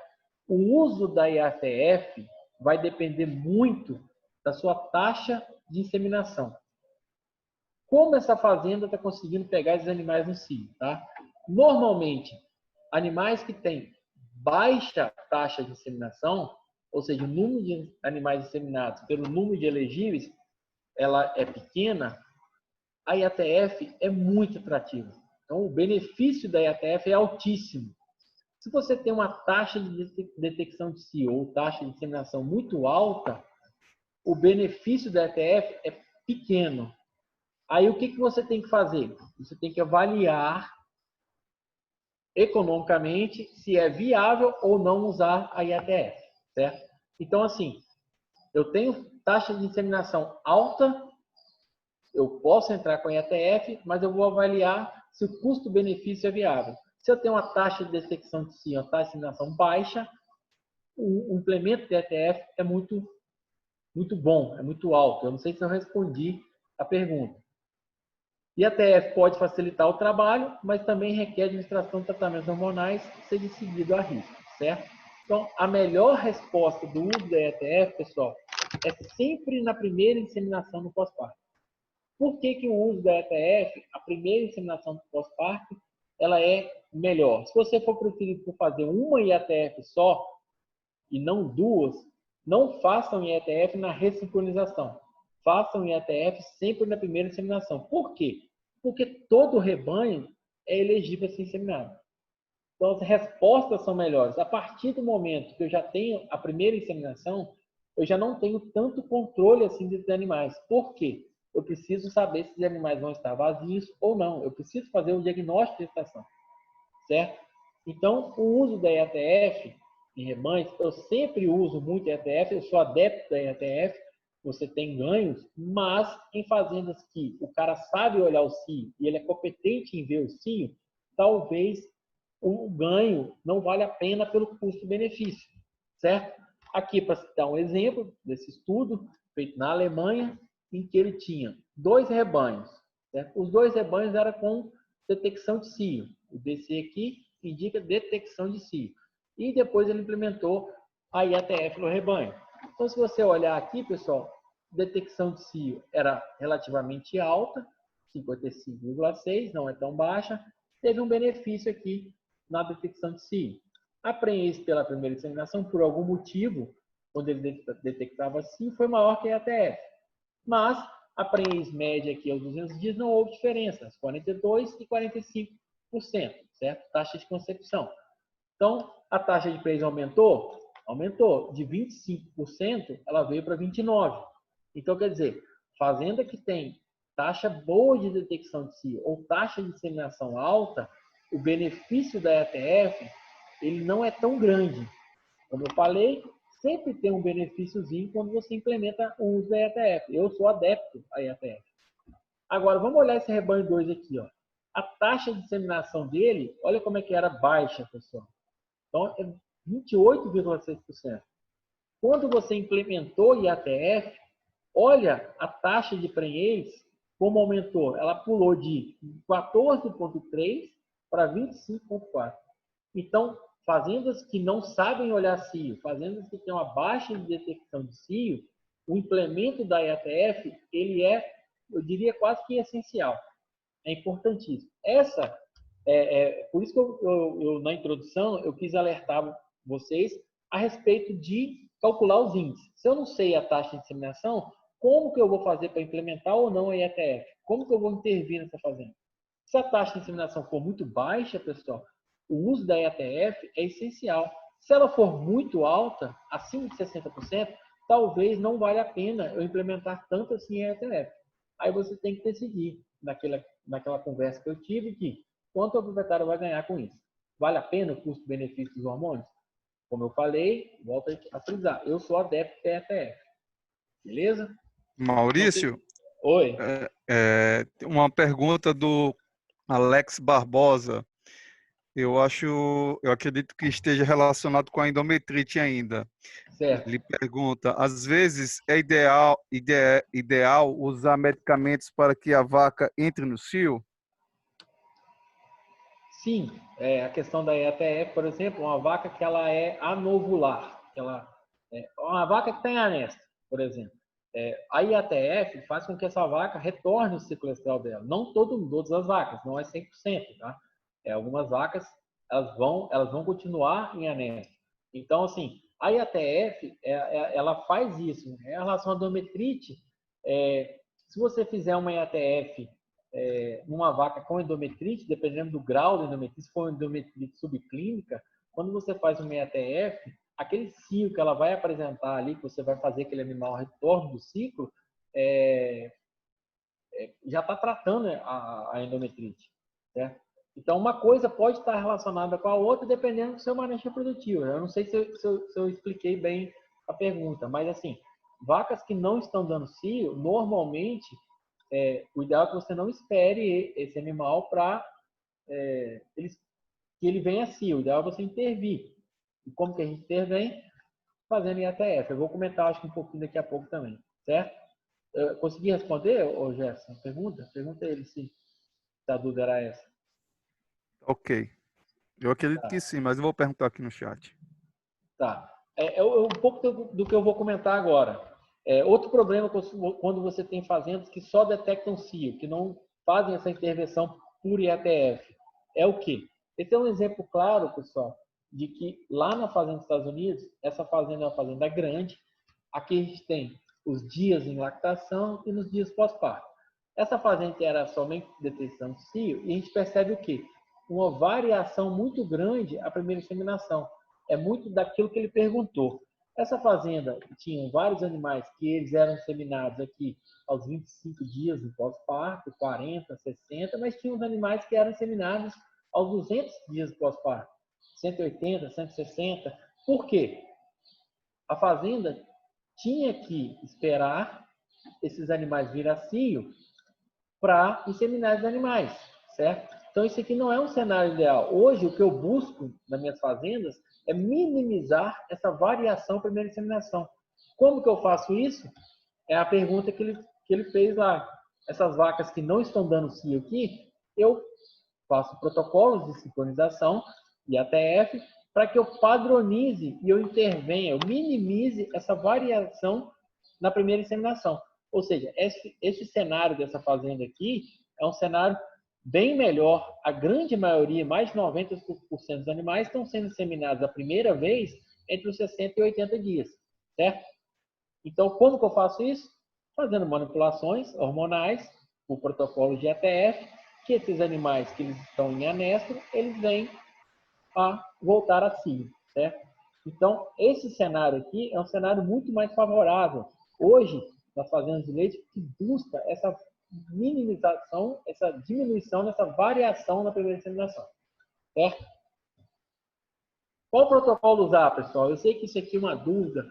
o uso da IATF vai depender muito da sua taxa de inseminação. Como essa fazenda está conseguindo pegar esses animais no cio, tá? Normalmente, animais que têm baixa taxa de inseminação, ou seja, o número de animais inseminados pelo número de elegíveis, ela é pequena, a IATF é muito atrativa. Então, o benefício da IATF é altíssimo. Se você tem uma taxa de detecção de cio ou taxa de inseminação muito alta, o benefício da IATF é pequeno. Aí, o que você tem que fazer? Você tem que avaliar economicamente se é viável ou não usar a IATF, certo? Então, assim, eu tenho taxa de inseminação alta, eu posso entrar com a IATF, mas eu vou avaliar se o custo-benefício é viável. Se eu tenho uma taxa de detecção de cio, uma taxa de inseminação baixa, o implemento da IATF é muito bom, é muito alto. Eu não sei se eu respondi a pergunta. IATF pode facilitar o trabalho, mas também requer administração de tratamentos hormonais que seja seguido a risco, certo? Então, a melhor resposta do uso da IATF, pessoal, é sempre na primeira inseminação no pós-parto. Por que o uso da IATF, a primeira inseminação do pós-parto, ela é melhor? Se você for preferir por fazer uma IATF só e não duas, não façam IATF na ressincronização. Façam IATF sempre na primeira inseminação. Por quê? Porque todo rebanho é elegível a ser inseminado. Então, as respostas são melhores. A partir do momento que eu já tenho a primeira inseminação, eu já não tenho tanto controle assim desses animais. Por quê? Eu preciso saber se os animais vão estar vazios ou não. Eu preciso fazer um diagnóstico de gestação, certo? Então, o uso da IATF em rebanhos, eu sempre uso muito IATF, eu sou adepto da IATF, você tem ganhos, mas em fazendas que o cara sabe olhar o cio e ele é competente em ver o cio, talvez o ganho não vale a pena pelo custo-benefício, certo? Aqui, para citar um exemplo desse estudo, feito na Alemanha, em que ele tinha 2 rebanhos, certo? Os 2 rebanhos eram com detecção de cio. O DC aqui indica detecção de cio. E depois ele implementou a IATF no rebanho. Então, se você olhar aqui, pessoal, detecção de cio era relativamente alta, 55,6, não é tão baixa. Teve um benefício aqui na detecção de cio. A prenhez pela primeira inseminação, por algum motivo, quando ele detectava cio, foi maior que a IATF. Mas a prenhez média aqui aos 200 dias não houve diferença, 42% e 45%, certo? Taxa de concepção. Então, a taxa de prenhez aumentou? Aumentou. De 25%, ela veio para 29%. Então, quer dizer, fazenda que tem taxa boa de detecção de cio ou taxa de disseminação alta, o benefício da ETF ele não é tão grande. Como eu falei, sempre tem um benefíciozinho quando você implementa o uso da ETF. Eu sou adepto à ETF. Agora, vamos olhar esse rebanho 2 aqui. Ó. A taxa de disseminação dele, olha como é que era baixa, pessoal. Então, é 28,6%. Quando você implementou o IATF, olha a taxa de prenhez, como aumentou. Ela pulou de 14,3% para 25,4%. Então, fazendas que não sabem olhar cio, fazendas que têm uma baixa de detecção de cio, o implemento da IATF, ele é, eu diria, quase que essencial. É importantíssimo. Por isso que eu, na introdução, eu quis alertar vocês a respeito de calcular os índices. Se eu não sei a taxa de disseminação, como que eu vou fazer para implementar ou não a IATF? Como que eu vou intervir nessa fazenda? Se a taxa de disseminação for muito baixa, pessoal, o uso da IATF é essencial. Se ela for muito alta, acima de 60%, talvez não valha a pena eu implementar tanto assim a IATF. Aí você tem que decidir, naquela conversa que eu tive, que quanto o proprietário vai ganhar com isso. Vale a pena o custo-benefício dos hormônios? Como eu falei, volto a frisar, eu sou adepto da IATF. Beleza? Maurício, Oi. uma pergunta do Alex Barbosa. Eu acredito que esteja relacionado com a endometrite ainda. Certo. Ele pergunta: às vezes é ideal usar medicamentos para que a vaca entre no cio? Sim, a questão da IATF, por exemplo, uma vaca que ela é anovular, uma vaca que tem anesta, por exemplo. A IATF faz com que essa vaca retorne o ciclo estral dela. Não todas as vacas, não é 100%, tá? Algumas vacas, elas vão continuar em anesta. Então, assim, a IATF, ela faz isso. Em relação à endometrite, se você fizer uma IATF numa vaca com endometrite, dependendo do grau de endometrite, se for endometrite subclínica, quando você faz uma IATF, aquele cio que ela vai apresentar ali, que você vai fazer aquele animal retorno do ciclo, já está tratando a endometrite, certo? Então, uma coisa pode estar relacionada com a outra, dependendo do seu manejo reprodutivo. Eu não sei se eu expliquei bem a pergunta, mas assim, vacas que não estão dando cio, normalmente, o ideal é que você não espere esse animal para que ele venha cio. O ideal é você intervir. E como que a gente intervém? Fazendo IATF. Eu vou comentar, acho que um pouquinho daqui a pouco também, certo? Eu consegui responder, ô Gerson, a pergunta? Pergunta ele se a dúvida era essa. Ok. Eu acredito que sim, mas eu vou perguntar aqui no chat. Tá. Um pouco do que eu vou comentar agora. Outro problema quando você tem fazendas que só detectam cio, que não fazem essa intervenção por IATF, é o quê? Esse é um exemplo claro, pessoal, de que lá na fazenda dos Estados Unidos, essa fazenda é uma fazenda grande. Aqui a gente tem os dias em lactação e nos dias pós-parto. Essa fazenda era somente detecção de cio e a gente percebe o quê? Uma variação muito grande à primeira inseminação. É muito daquilo que ele perguntou. Essa fazenda tinha vários animais que eles eram inseminados aqui aos 25 dias do pós-parto, 40, 60, mas tinha os animais que eram inseminados aos 200 dias do pós-parto, 180, 160. Por quê? A fazenda tinha que esperar esses animais vir a cio para inseminar os animais, certo? Então, isso aqui não é um cenário ideal. Hoje, o que eu busco nas minhas fazendas é minimizar essa variação primeira inseminação. Como que eu faço isso? É a pergunta que ele fez lá. Essas vacas que não estão dando cio aqui, eu faço protocolos de sincronização e ATF para que eu padronize e eu intervenha, eu minimize essa variação na primeira inseminação. Ou seja, esse cenário dessa fazenda aqui é um cenário bem melhor. A grande maioria, mais de 90% dos animais, estão sendo inseminados a primeira vez entre os 60 e 80 dias, certo? Então, como que eu faço isso? Fazendo manipulações hormonais, o protocolo de ATF, que esses animais que eles estão em anestro, eles vêm a voltar a si, certo? Então, esse cenário aqui é um cenário muito mais favorável. Hoje, nas fazendas de leite, que busca essa minimização, essa diminuição dessa variação na primeira inseminação, certo? Qual protocolo usar, pessoal? Eu sei que isso aqui é uma dúvida.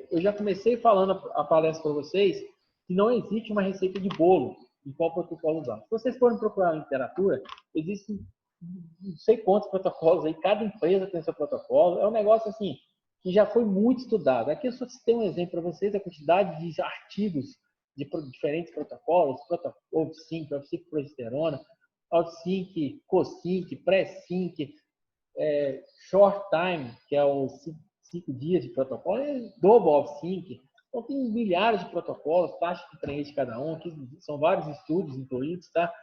Eu já comecei falando a palestra para vocês que não existe uma receita de bolo em qual protocolo usar. Se vocês forem procurar na literatura, existem não sei quantos protocolos aí, cada empresa tem seu protocolo. É um negócio assim que já foi muito estudado. Aqui eu só citei um exemplo para vocês, a quantidade de artigos de diferentes protocolos, OutSync, progesterona, OutSync, CoSync, Pré-Sync, Short Time, que é os 5 dias de protocolo, é Double OutSync. Então tem milhares de protocolos, taxa de preenche de cada um, aqui são vários estudos incluídos, tá?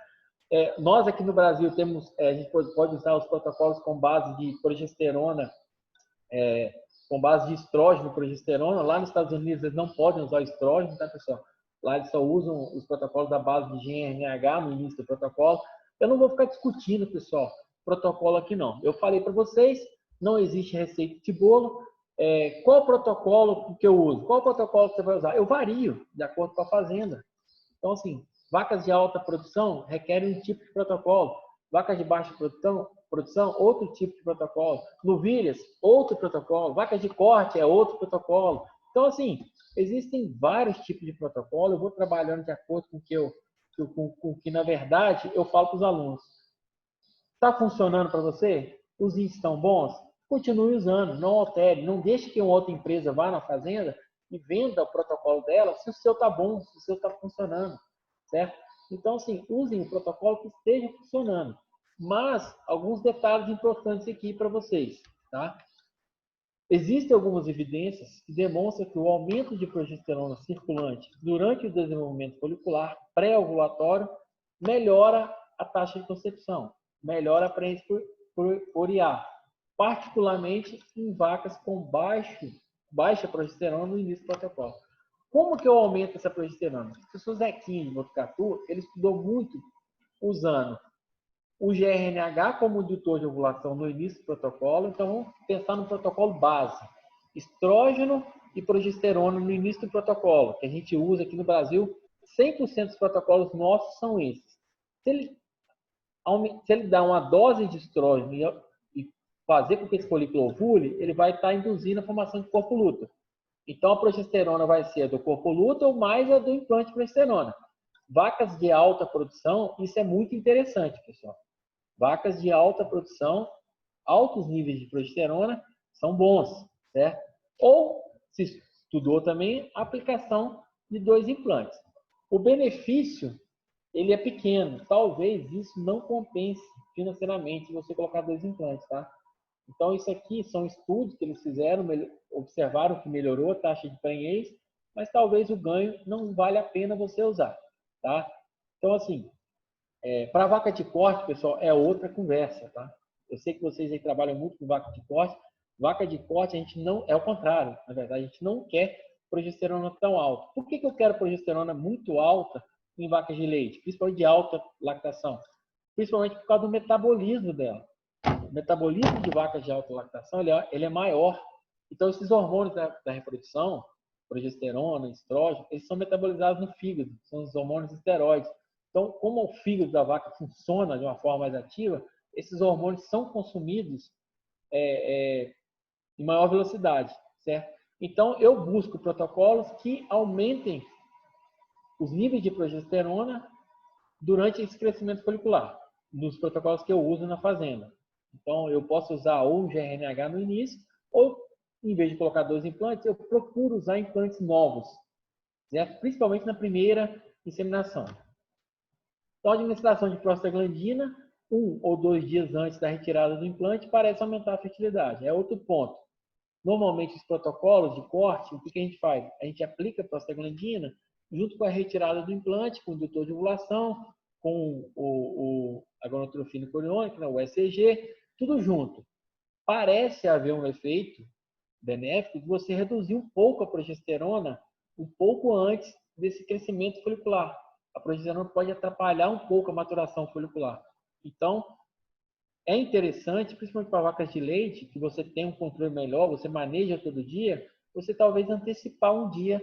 Nós aqui no Brasil temos, a gente pode usar os protocolos com base de progesterona, com base de estrógeno e progesterona. Lá nos Estados Unidos eles não podem usar estrógeno, tá, pessoal? Lá eles só usam os protocolos da base de GnRH no início do protocolo. Eu não vou ficar discutindo, pessoal, protocolo aqui não. Eu falei para vocês, não existe receita de bolo. Qual protocolo que eu uso? Qual protocolo que você vai usar? Eu vario de acordo com a fazenda. Então, assim, vacas de alta produção requerem um tipo de protocolo. Vacas de baixa produção, outro tipo de protocolo. Novilhas, outro protocolo. Vacas de corte é outro protocolo. Então, assim, existem vários tipos de protocolo. Eu vou trabalhando de acordo com o que, na verdade, eu falo para os alunos. Está funcionando para você? Os índices estão bons? Continue usando, não altere. Não deixe que uma outra empresa vá na fazenda e venda o protocolo dela se o seu está bom, se o seu está funcionando, certo? Então, assim, usem o protocolo que esteja funcionando. Mas, alguns detalhes importantes aqui para vocês, tá? Existem algumas evidências que demonstram que o aumento de progesterona circulante durante o desenvolvimento folicular pré-ovulatório melhora a taxa de concepção, melhora a preenche por IA, particularmente em vacas com baixa progesterona no início do protocolo. Como que eu aumento essa progesterona? O professor Zequinha de Botucatu, ele estudou muito usando o GnRH como indutor de ovulação no início do protocolo. Então, vamos pensar no protocolo base. Estrógeno e progesterona no início do protocolo, que a gente usa aqui no Brasil. 100% dos protocolos nossos são esses. Se ele dá uma dose de estrógeno e fazer com que esse folículo ovule, ele vai estar induzindo a formação de corpo luteal. Então, a progesterona vai ser a do corpo lúteo mais a do implante de progesterona. Vacas de alta produção, isso é muito interessante, pessoal. Vacas de alta produção, altos níveis de progesterona, são bons, certo? Ou, se estudou também, a aplicação de 2 implantes. O benefício, ele é pequeno. Talvez isso não compense financeiramente você colocar 2 implantes, tá? Então, isso aqui são estudos que eles fizeram, observaram que melhorou a taxa de prenhez, mas talvez o ganho não vale a pena você usar, tá? Então, assim, para vaca de corte, pessoal, é outra conversa, tá? Eu sei que vocês aí trabalham muito com vaca de corte. Vaca de corte, a gente não... É o contrário, na verdade, a gente não quer progesterona tão alta. Por que eu quero progesterona muito alta em vacas de leite? Principalmente de alta lactação. Principalmente por causa do metabolismo dela. O metabolismo de vacas de alta lactação ele é maior. Então, esses hormônios da reprodução, progesterona, estrógeno, eles são metabolizados no fígado, são os hormônios esteroides. Então, como o fígado da vaca funciona de uma forma mais ativa, esses hormônios são consumidos em maior velocidade, certo? Então, eu busco protocolos que aumentem os níveis de progesterona durante esse crescimento folicular, nos protocolos que eu uso na fazenda. Então, eu posso usar ou o GnRH no início, ou, em vez de colocar 2 implantes, eu procuro usar implantes novos, certo? Principalmente na primeira inseminação. Então, a administração de prostaglandina, 1 ou 2 dias antes da retirada do implante parece aumentar a fertilidade. É outro ponto. Normalmente, os protocolos de corte, o que a gente faz? A gente aplica a prostaglandina junto com a retirada do implante, com o indutor de ovulação, com a gonotrofina coriônica, né, o ECG, tudo junto. Parece haver um efeito benéfico de você reduzir um pouco a progesterona um pouco antes desse crescimento folicular. A progesterona pode atrapalhar um pouco a maturação folicular. Então, é interessante, principalmente para vacas de leite, que você tem um controle melhor, você maneja todo dia, você talvez antecipar um dia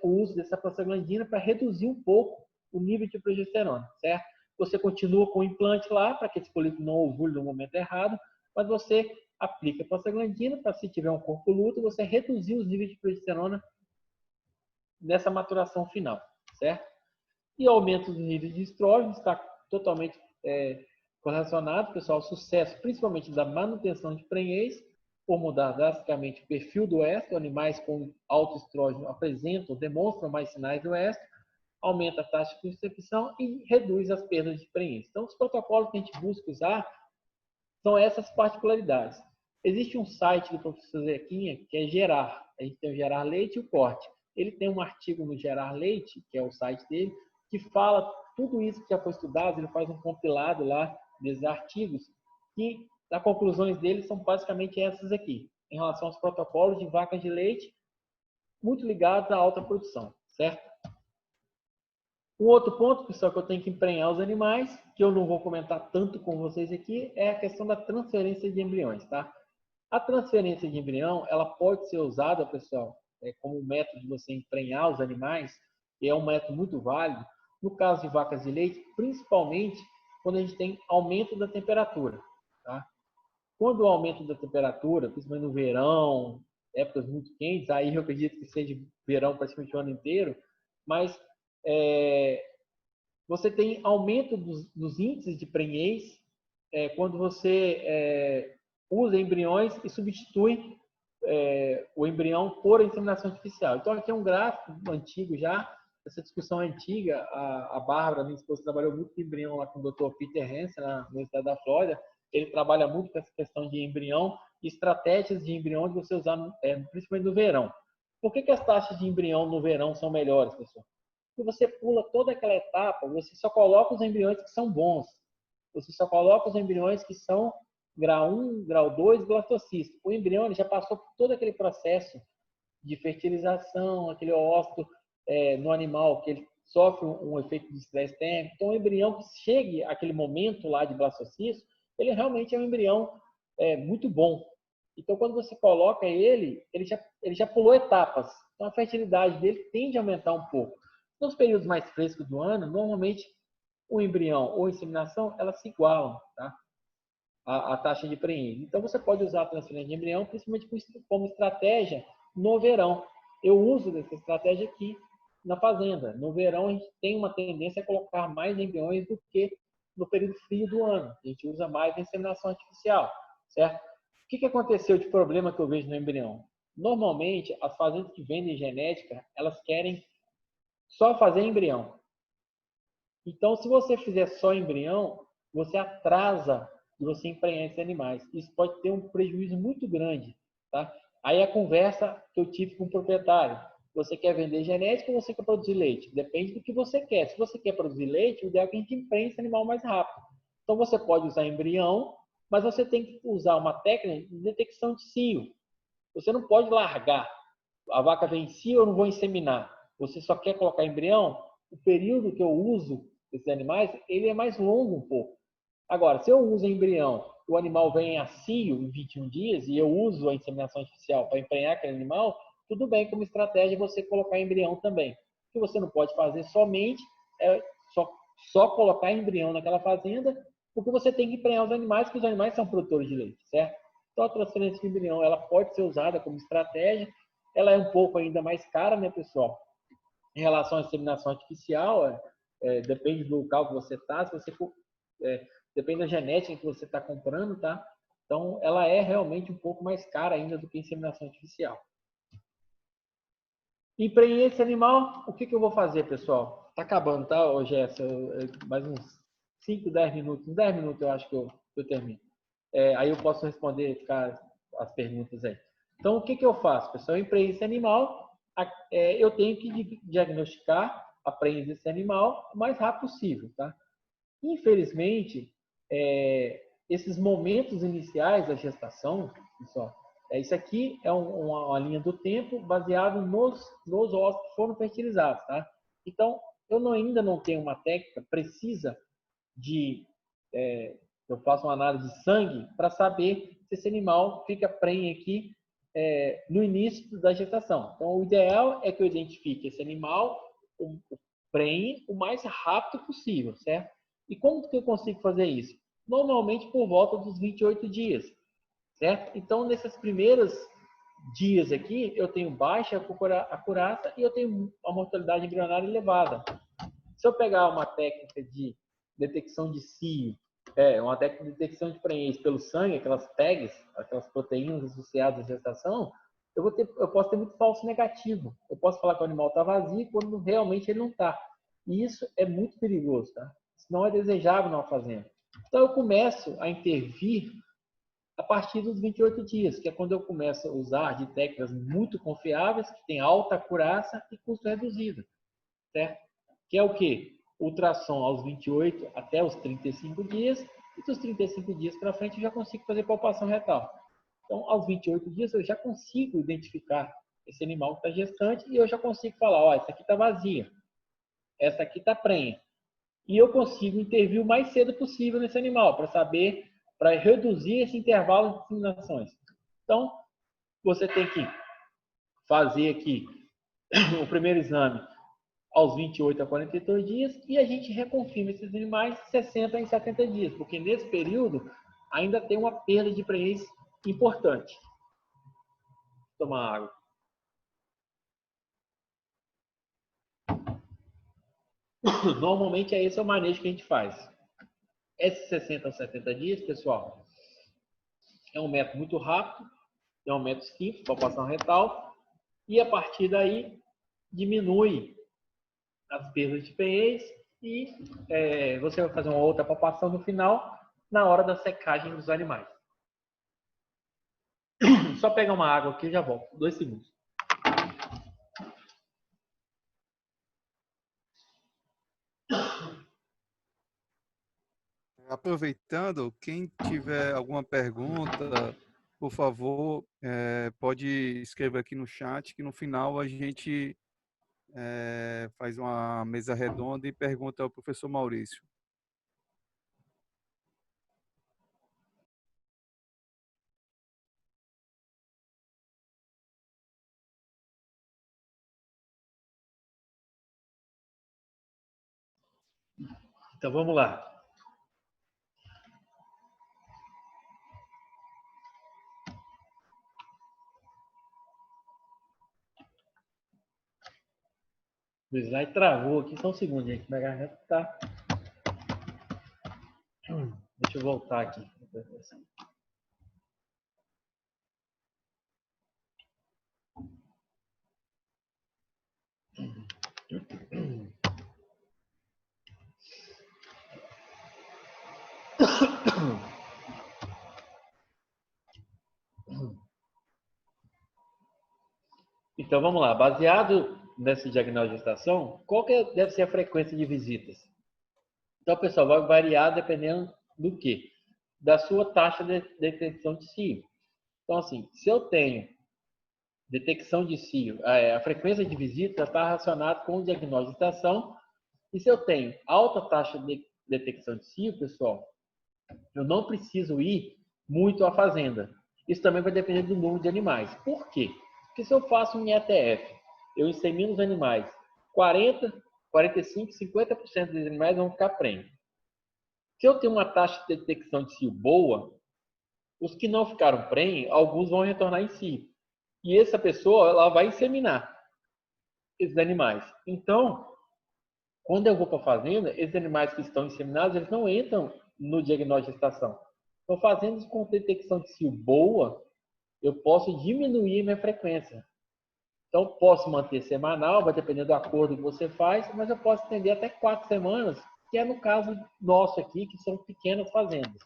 o uso dessa prostaglandina para reduzir um pouco o nível de progesterona, certo? Você continua com o implante lá, para que esse folículo não ovule no momento errado, mas você aplica a prostaglandina para, se tiver um corpo luto, você reduzir os níveis de progesterona nessa maturação final, certo? E o aumento dos níveis de estrógeno está totalmente correlacionado, pessoal, ao sucesso, principalmente da manutenção de prenhez, por mudar drasticamente o perfil do éstrogênio. Animais com alto estrógeno apresentam, demonstram mais sinais do éstrogênio, aumenta a taxa de concepção e reduz as perdas de prenhez. Então, os protocolos que a gente busca usar são essas particularidades. Existe um site do professor Zequinha, que é Gerar. A gente tem o Gerar Leite e o Corte. Ele tem um artigo no Gerar Leite, que é o site dele, que fala tudo isso que já foi estudado. Ele faz um compilado lá desses artigos, que as conclusões dele são basicamente essas aqui, em relação aos protocolos de vacas de leite, muito ligados à alta produção, certo? Um outro ponto, pessoal, que eu tenho que emprenhar os animais, que eu não vou comentar tanto com vocês aqui, é a questão da transferência de embriões, tá? A transferência de embrião, ela pode ser usada, pessoal, como um método de você emprenhar os animais, e é um método muito válido, no caso de vacas de leite, principalmente quando a gente tem aumento da temperatura, tá? Quando o aumento da temperatura, principalmente no verão, épocas muito quentes, aí eu acredito que seja verão praticamente o ano inteiro, mas você tem aumento dos índices de prenhez quando você usa embriões e substitui o embrião por inseminação artificial. Então, aqui é um gráfico antigo já, essa discussão é antiga. A Bárbara, minha esposa, trabalhou muito com embrião lá com o Dr. Peter Hansen, na Universidade da Flórida. Ele trabalha muito com essa questão de embrião e estratégias de embrião de você usar, principalmente no verão. Por que as taxas de embrião no verão são melhores, pessoal? Porque você pula toda aquela etapa, você só coloca os embriões que são bons. Você só coloca os embriões que são grau 1, grau 2, blastocisto. O embrião ele já passou por todo aquele processo de fertilização, aquele ócito no animal, que ele sofre um efeito de estresse térmico. Então, o embrião que chegue àquele momento lá de blastocisto, ele realmente é um embrião muito bom. Então, quando você coloca ele já pulou etapas. Então, a fertilidade dele tende a aumentar um pouco. Nos períodos mais frescos do ano, normalmente, o embrião ou a inseminação, elas se igualam, tá? A taxa de prenhez. Então, você pode usar a transferência de embrião, principalmente como estratégia no verão. Eu uso essa estratégia aqui na fazenda. No verão, a gente tem uma tendência a colocar mais embriões do que no período frio do ano. A gente usa mais a inseminação artificial, certo? O que aconteceu de problema que eu vejo no embrião? Normalmente, as fazendas que vendem genética, elas querem só fazer embrião. Então, se você fizer só embrião, você atrasa e você emprenhar esses animais. Isso pode ter um prejuízo muito grande, tá? Aí a conversa que eu tive com o proprietário. Você quer vender genética ou você quer produzir leite? Depende do que você quer. Se você quer produzir leite, o ideal é que a gente emprenhe esse animal mais rápido. Então, você pode usar embrião, mas você tem que usar uma técnica de detecção de cio. Você não pode largar. A vaca vem em cio, eu não vou inseminar. Você só quer colocar embrião, o período que eu uso desses animais, ele é mais longo um pouco. Agora, se eu uso embrião, o animal vem a cio em 21 dias e eu uso a inseminação artificial para emprenhar aquele animal, tudo bem como estratégia você colocar embrião também. O que você não pode fazer somente é só colocar embrião naquela fazenda, porque você tem que emprenhar os animais, porque os animais são produtores de leite, certo? Então, a transferência de embrião, ela pode ser usada como estratégia. Ela é um pouco ainda mais cara, né, pessoal? Em relação à inseminação artificial, depende do local que você está, se você for, depende da genética que você está comprando, tá? Então, ela é realmente um pouco mais cara ainda do que a inseminação artificial. Emprenhar esse animal, o que eu vou fazer, pessoal? Tá acabando, tá, Jéssica? Mais uns 5, 10 minutos. Em 10 minutos eu acho que eu termino. Aí eu posso responder as perguntas aí. Então, o que eu faço, pessoal? Eu empreendo esse animal, eu tenho que diagnosticar a prenhez desse animal o mais rápido possível, tá? Infelizmente, esses momentos iniciais da gestação, pessoal, isso aqui é uma linha do tempo baseado nos ovos que foram fertilizados, tá? Então, eu ainda não tenho uma técnica precisa eu faço uma análise de sangue para saber se esse animal fica prenhe aqui no início da gestação. Então, o ideal é que eu identifique esse animal, o prenhe, o mais rápido possível, certo? E como que eu consigo fazer isso? Normalmente por volta dos 28 dias, certo? Então, nesses primeiros dias aqui, eu tenho baixa acurácia e eu tenho uma mortalidade embrionária elevada. Se eu pegar uma técnica de detecção de cio, uma técnica de detecção de prenhez pelo sangue, aquelas tags, aquelas proteínas associadas à gestação, eu posso ter muito falso negativo. Eu posso falar que o animal está vazio quando realmente ele não está. E isso é muito perigoso, tá? Isso não é desejável na fazenda. Então, eu começo a intervir a partir dos 28 dias, que é quando eu começo a usar de técnicas muito confiáveis, que têm alta acurácia e custo reduzido, certo? Que é o quê? Ultrassom aos 28 até os 35 dias, e dos 35 dias para frente eu já consigo fazer palpação retal. Então, aos 28 dias eu já consigo identificar esse animal que está gestante e eu já consigo falar, ó, essa aqui está vazia, essa aqui está prenha. E eu consigo intervir o mais cedo possível nesse animal para reduzir esse intervalo de inseminações. Então, você tem que fazer aqui o primeiro exame aos 28 a 42 dias e a gente reconfirma esses animais 60 em 70 dias, porque nesse período ainda tem uma perda de prenhez importante. Vou tomar água. Normalmente esse é o manejo que a gente faz. Esses 60 a 70 dias, pessoal, é um método muito rápido, é um método simples, palpação retal, e a partir daí diminui as perdas de pH e você vai fazer uma outra palpação no final, na hora da secagem dos animais. Só pegar uma água aqui e já volto. 2 segundos. Aproveitando, quem tiver alguma pergunta, por favor, pode escrever aqui no chat, que no final a gente faz uma mesa redonda e pergunta ao professor Maurício. Então vamos lá. O slide travou aqui, só um segundo, gente. Minha garganta tá. Deixa eu voltar aqui. Então vamos lá. Baseado nesse diagnóstico de gestação, qual que deve ser a frequência de visitas? Então, pessoal, vai variar dependendo do quê? Da sua taxa de detecção de cio. Então, assim, se eu tenho detecção de cio, a frequência de visita está relacionada com o diagnóstico de gestação. E se eu tenho alta taxa de detecção de cio, pessoal, eu não preciso ir muito à fazenda. Isso também vai depender do número de animais. Por quê? Porque se eu faço um ETF, eu insemino os animais, 40, 45, 50% dos animais vão ficar prenhes. Se eu tenho uma taxa de detecção de cio boa, os que não ficaram prenhes, alguns vão retornar em cio. E essa pessoa, ela vai inseminar esses animais. Então, quando eu vou para a fazenda, esses animais que estão inseminados, eles não entram no diagnóstico de gestação. Então, fazendo com detecção de cio boa, eu posso diminuir minha frequência. Então, posso manter semanal, vai depender do acordo que você faz, mas eu posso estender até 4 semanas que é no caso nosso aqui, que são pequenas fazendas.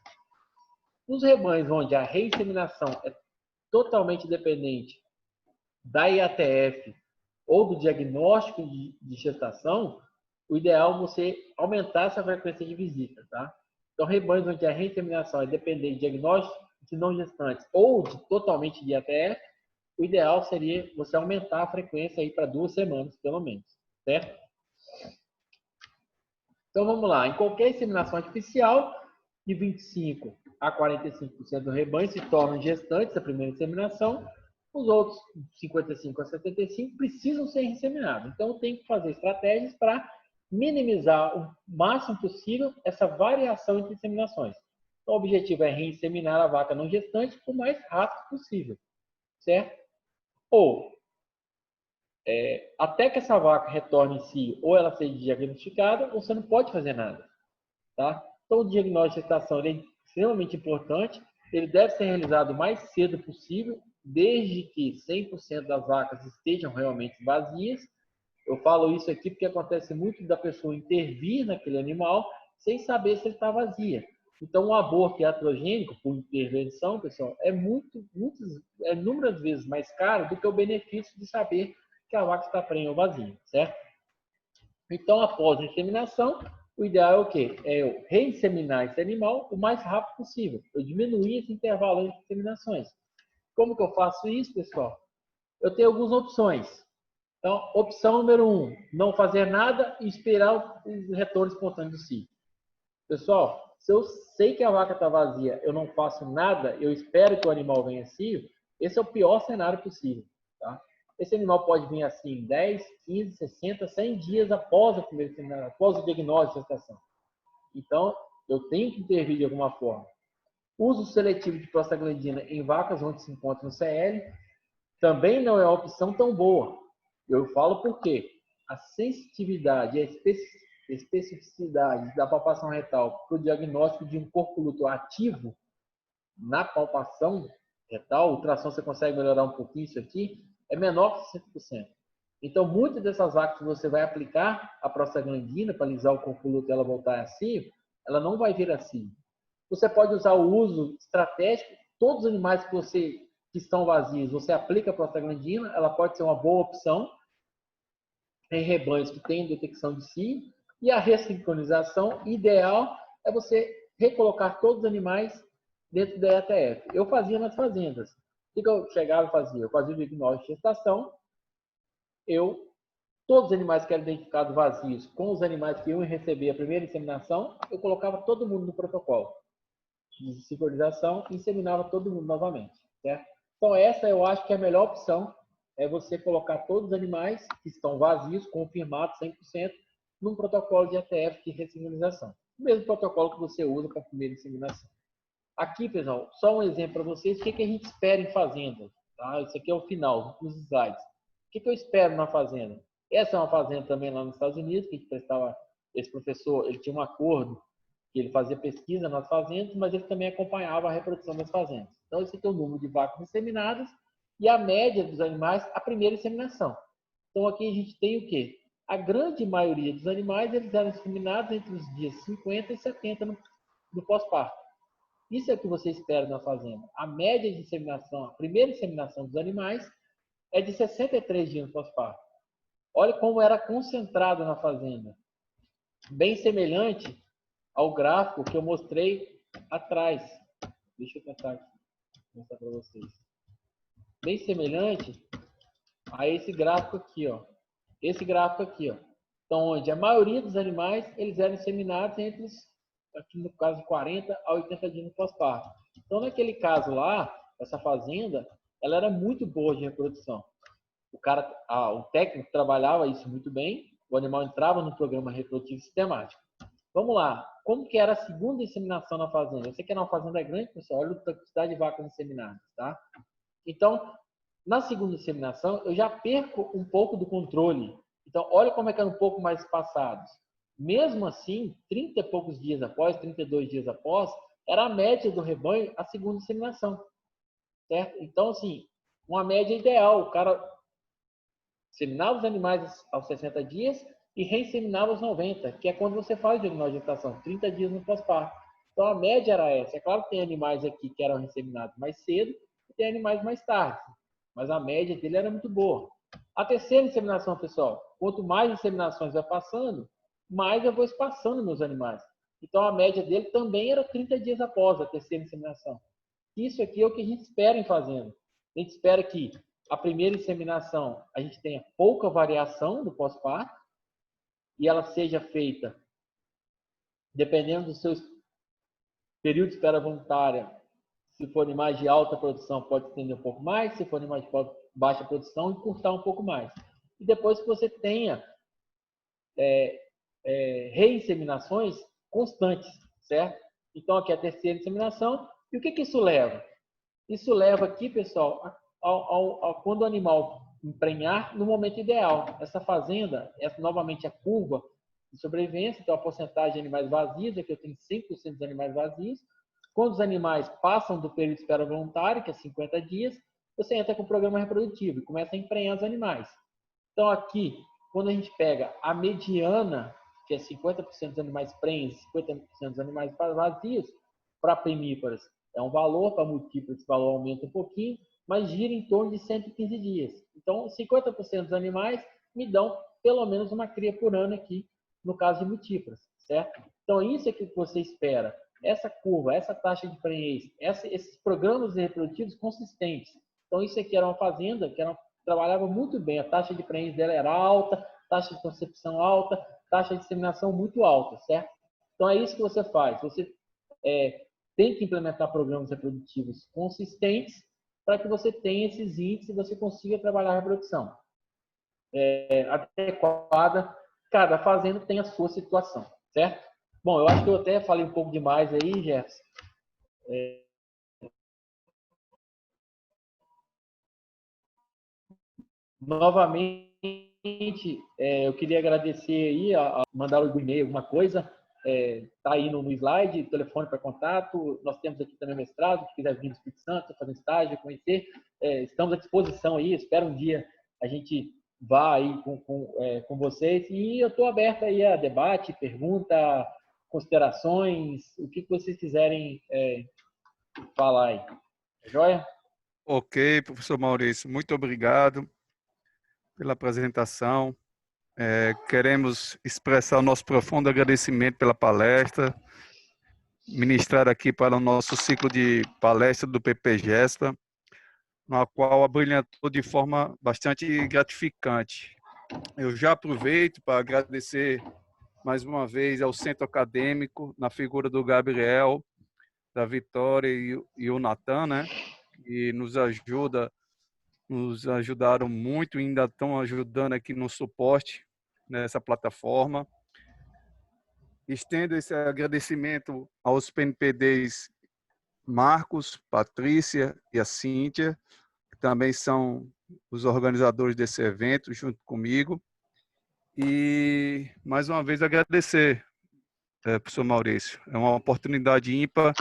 Nos rebanhos onde a reinseminação é totalmente dependente da IATF ou do diagnóstico de gestação, o ideal é você aumentar essa frequência de visita, tá? Então, rebanhos onde a reinseminação é dependente de diagnóstico de não gestantes ou totalmente de IATF, o ideal seria você aumentar a frequência aí para 2 semanas, pelo menos, certo? Então, vamos lá. Em qualquer inseminação artificial, de 25% a 45% do rebanho se tornam gestantes da primeira inseminação, os outros 55% a 75% precisam ser inseminados. Então, tem que fazer estratégias para minimizar o máximo possível essa variação entre inseminações. Então, o objetivo é reinseminar a vaca não gestante o mais rápido possível, certo? Ou, até que essa vaca retorne em si, ou ela seja diagnosticada, você não pode fazer nada, tá? Então, o diagnóstico de gestação é extremamente importante, ele deve ser realizado o mais cedo possível, desde que 100% das vacas estejam realmente vazias. Eu falo isso aqui porque acontece muito da pessoa intervir naquele animal sem saber se ele está vazia. Então, um aborto iatrogênico, por intervenção, pessoal, é inúmeras vezes mais caro do que o benefício de saber que a vaca está prenha ou vazia, certo? Então, após a inseminação, o ideal é o quê? É eu reinseminar esse animal o mais rápido possível. Eu diminuir esse intervalo entre inseminações. Como que eu faço isso, pessoal? Eu tenho algumas opções. Então, opção número 1, não fazer nada e esperar o retorno espontâneo do cio. Pessoal, se eu sei que a vaca está vazia, eu não faço nada, eu espero que o animal venha cio, esse é o pior cenário possível, tá? Esse animal pode vir assim 10, 15, 60, 100 dias após a primeira inseminação, após o diagnóstico de gestação. Então, eu tenho que intervir de alguma forma. Uso seletivo de prostaglandina em vacas onde se encontra no CL também não é uma opção tão boa. Eu falo por quê? A sensitividade e a especificidade da palpação retal para o diagnóstico de um corpo luto ativo na palpação retal, ultrassom você consegue melhorar um pouquinho isso aqui, é menor que 60%. Então, muitas dessas vacas que você vai aplicar a prostaglandina para alisar o corpo luto e ela voltar assim, ela não vai vir assim. Você pode usar o uso estratégico, todos os animais que estão vazios, você aplica a prostaglandina, ela pode ser uma boa opção em rebanhos que têm detecção de cio, e a ressincronização ideal é você recolocar todos os animais dentro da ETF. Eu fazia nas fazendas. O que eu chegava e fazia? Eu fazia o diagnóstico de gestação, todos os animais que eram identificados vazios com os animais que iam receber a primeira inseminação, eu colocava todo mundo no protocolo de sincronização e inseminava todo mundo novamente, certo? Então, essa eu acho que é a melhor opção, é você colocar todos os animais que estão vazios, confirmados 100%, num protocolo de ETF de ressincronização. O mesmo protocolo que você usa para a primeira inseminação. Aqui, pessoal, só um exemplo para vocês, o que a gente espera em fazenda. Tá? Isso aqui é o final, os slides. O que eu espero na fazenda? Essa é uma fazenda também lá nos Estados Unidos, que a gente prestava, esse professor, ele tinha um acordo que ele fazia pesquisa nas fazendas, mas ele também acompanhava a reprodução das fazendas. Então, esse aqui é o número de vacas inseminadas e a média dos animais, a primeira inseminação. Então, aqui a gente tem o quê? A grande maioria dos animais, eles eram inseminados entre os dias 50 e 70 no pós-parto. Isso é o que você espera na fazenda. A média de inseminação, a primeira inseminação dos animais, é de 63 dias no pós-parto. Olha como era concentrado na fazenda. Bem semelhante ao gráfico que eu mostrei atrás. Deixa eu tentar mostrar para vocês. Bem semelhante a esse gráfico aqui, ó. Esse gráfico aqui, ó. Então, onde a maioria dos animais, eles eram inseminados entre, aqui no caso, 40 a 80 dias no pós-parto. Então, naquele caso lá, essa fazenda, ela era muito boa de reprodução. O técnico trabalhava isso muito bem, o animal entrava no programa reprodutivo sistemático. Vamos lá, como que era a segunda inseminação na fazenda? Eu sei que era uma fazenda grande, pessoal, olha a quantidade de vacas inseminadas, tá? Então, na segunda inseminação, eu já perco um pouco do controle. Então, olha como é que eram um pouco mais espaçados. Mesmo assim, 30 e poucos dias após, 32 dias após, era a média do rebanho a segunda inseminação, certo? Então, assim, uma média ideal, o cara inseminava os animais aos 60 dias e reinseminava os 90, que é quando você faz o diagnóstico de gestação, 30 dias no pós-parto. Então, a média era essa. É claro que tem animais aqui que eram inseminados mais cedo e tem animais mais tarde, mas a média dele era muito boa. A terceira inseminação, pessoal, quanto mais inseminações vai passando, mais eu vou espaçando meus animais. Então, a média dele também era 30 dias após a terceira inseminação. Isso aqui é o que a gente espera em fazenda. A gente espera que a primeira inseminação a gente tenha pouca variação do pós-parto e ela seja feita dependendo dos seus períodos de espera voluntária. Se for animais de alta produção, pode estender um pouco mais. Se for animais de baixa produção, encurtar um pouco mais. E depois que você tenha reinseminações constantes, certo? Então, aqui é a terceira inseminação. E o que isso leva? Isso leva aqui, pessoal, quando o animal emprenhar no momento ideal. Essa fazenda, novamente a curva de sobrevivência, então a porcentagem de animais vazios, aqui eu tenho 100% dos animais vazios. Quando os animais passam do período de espera voluntária, que é 50 dias, você entra com o programa reprodutivo e começa a emprenhar os animais. Então aqui, quando a gente pega a mediana, que é 50% dos animais prenhes, 50% dos animais vazios, para primíparas é um valor, para múltiplas esse valor aumenta um pouquinho, mas gira em torno de 115 dias. Então, 50% dos animais me dão pelo menos uma cria por ano aqui, no caso de múltiplas, certo? Então, isso é que você espera. Essa curva, essa taxa de prenhez, esses programas reprodutivos consistentes. Então, isso aqui era uma fazenda que trabalhava muito bem. A taxa de prenhez dela era alta, taxa de concepção alta, taxa de disseminação muito alta, certo? Então, é isso que você faz. Você tem que implementar programas reprodutivos consistentes para que você tenha esses índices e você consiga trabalhar a reprodução adequada. Cada fazenda tem a sua situação, certo? Bom, eu acho que eu até falei um pouco demais aí, Jefferson. Novamente, eu queria agradecer aí, mandar o e-mail, alguma coisa. Tá aí no slide, telefone para contato. Nós temos aqui também mestrado, se quiser vir no Espírito Santo, fazer estágio, conhecer. Estamos à disposição aí, espero um dia a gente vá aí com vocês. E eu estou aberto aí a debate, pergunta, considerações, o que vocês quiserem falar aí. Joia? Ok, professor Maurício, muito obrigado pela apresentação. Queremos expressar o nosso profundo agradecimento pela palestra, ministrada aqui para o nosso ciclo de palestra do PPGESPA, na qual abrilhantou de forma bastante gratificante. Eu já aproveito para agradecer mais uma vez ao Centro Acadêmico, na figura do Gabriel, da Vitória e o Natan, né, que nos ajudaram muito e ainda estão ajudando aqui no suporte nessa plataforma. Estendo esse agradecimento aos PNPDs Marcos, Patrícia e a Cíntia, que também são os organizadores desse evento, junto comigo. E, mais uma vez, agradecer, professor Maurício. É uma oportunidade ímpar